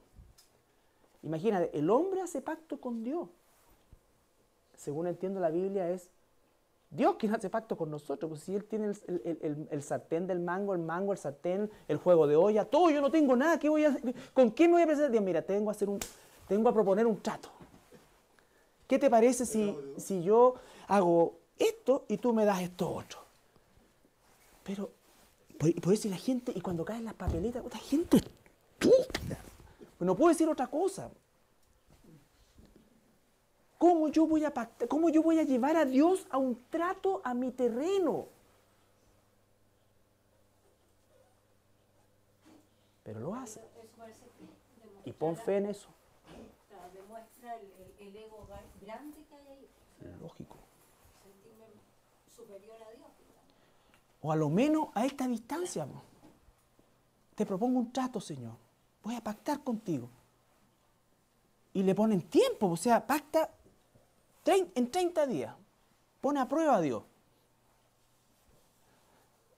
Imagínate, el hombre hace pacto con Dios. Según entiendo la Biblia es Dios quien hace pacto con nosotros, pues si Él tiene el sartén del mango, el sartén, el juego de olla, todo, yo no tengo nada, ¿qué voy a hacer? ¿Con quién me voy a presentar? Dios, mira, tengo a proponer un trato. ¿Qué te parece si yo hago esto y tú me das esto otro? Pero, por eso la gente, y cuando caen las papeletas, la gente estúpida, no puedo decir otra cosa. ¿Cómo yo voy a pactar? ¿Cómo yo voy a llevar a Dios a un trato a mi terreno? Pero lo hace. Eso parece que Y pon fe en eso. demuestra el ego grande que hay ahí. Lógico. Sentirme superior a Dios. digamos. O a lo menos a esta distancia. ¿No? Te propongo un trato, Señor. Voy a pactar contigo. Y le ponen tiempo, o sea, pacta en 30 días. Pone a prueba a Dios.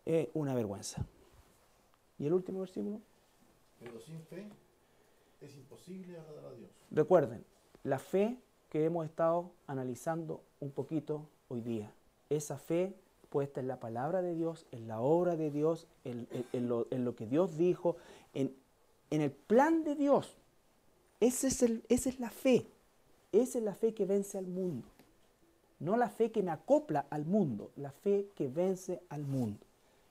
Es una vergüenza. ¿Y el último versículo? Pero sin fe es imposible agradar a Dios. Recuerden, la fe que hemos estado analizando un poquito hoy día, esa fe puesta en la palabra de Dios, en la obra de Dios, en lo que Dios dijo, en el plan de Dios. Esa es la fe. Esa es la fe que vence al mundo. No la fe que me acopla al mundo, la fe que vence al mundo.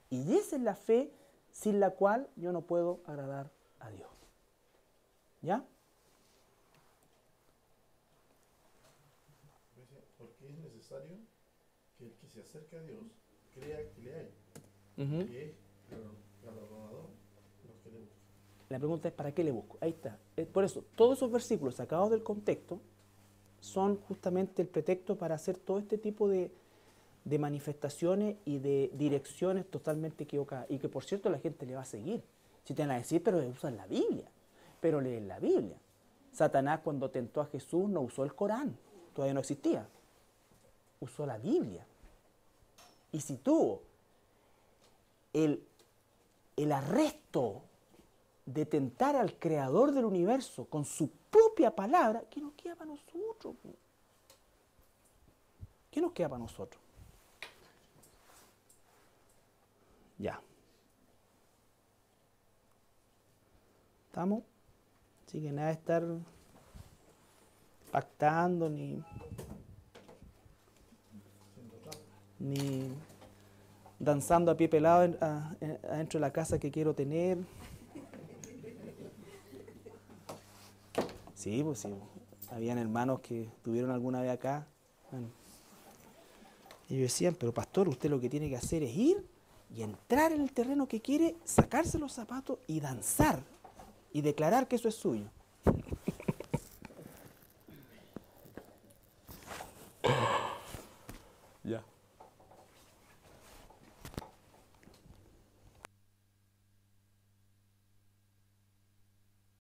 Y esa es la fe sin la cual yo no puedo agradar a Dios. ¿Ya? Porque es necesario que el que se acerca a Dios crea que le hay, Ujú. que es galardonador de los que le buscan. La pregunta es, ¿para qué le busco? Ahí está. Por eso, todos esos versículos sacados del contexto son justamente el pretexto para hacer todo este tipo de manifestaciones y de direcciones totalmente equivocadas. Y que, por cierto, la gente le va a seguir. Si te van a decir, pero usan la Biblia. Pero leen la Biblia. Satanás, cuando tentó a Jesús, no usó el Corán. Todavía no existía. Usó la Biblia. Y si tuvo el arresto de tentar al creador del universo con su propia palabra, ¿qué nos queda para nosotros? ¿Qué nos queda para nosotros? Ya. ¿Estamos? Así que nada de estar pactando ni... ni danzando a pie pelado adentro de la casa que quiero tener. Sí, pues sí. Habían hermanos que estuvieron alguna vez acá. Bueno, y ellos decían, pero pastor, usted lo que tiene que hacer es ir y entrar en el terreno que quiere, sacarse los zapatos y danzar y declarar que eso es suyo.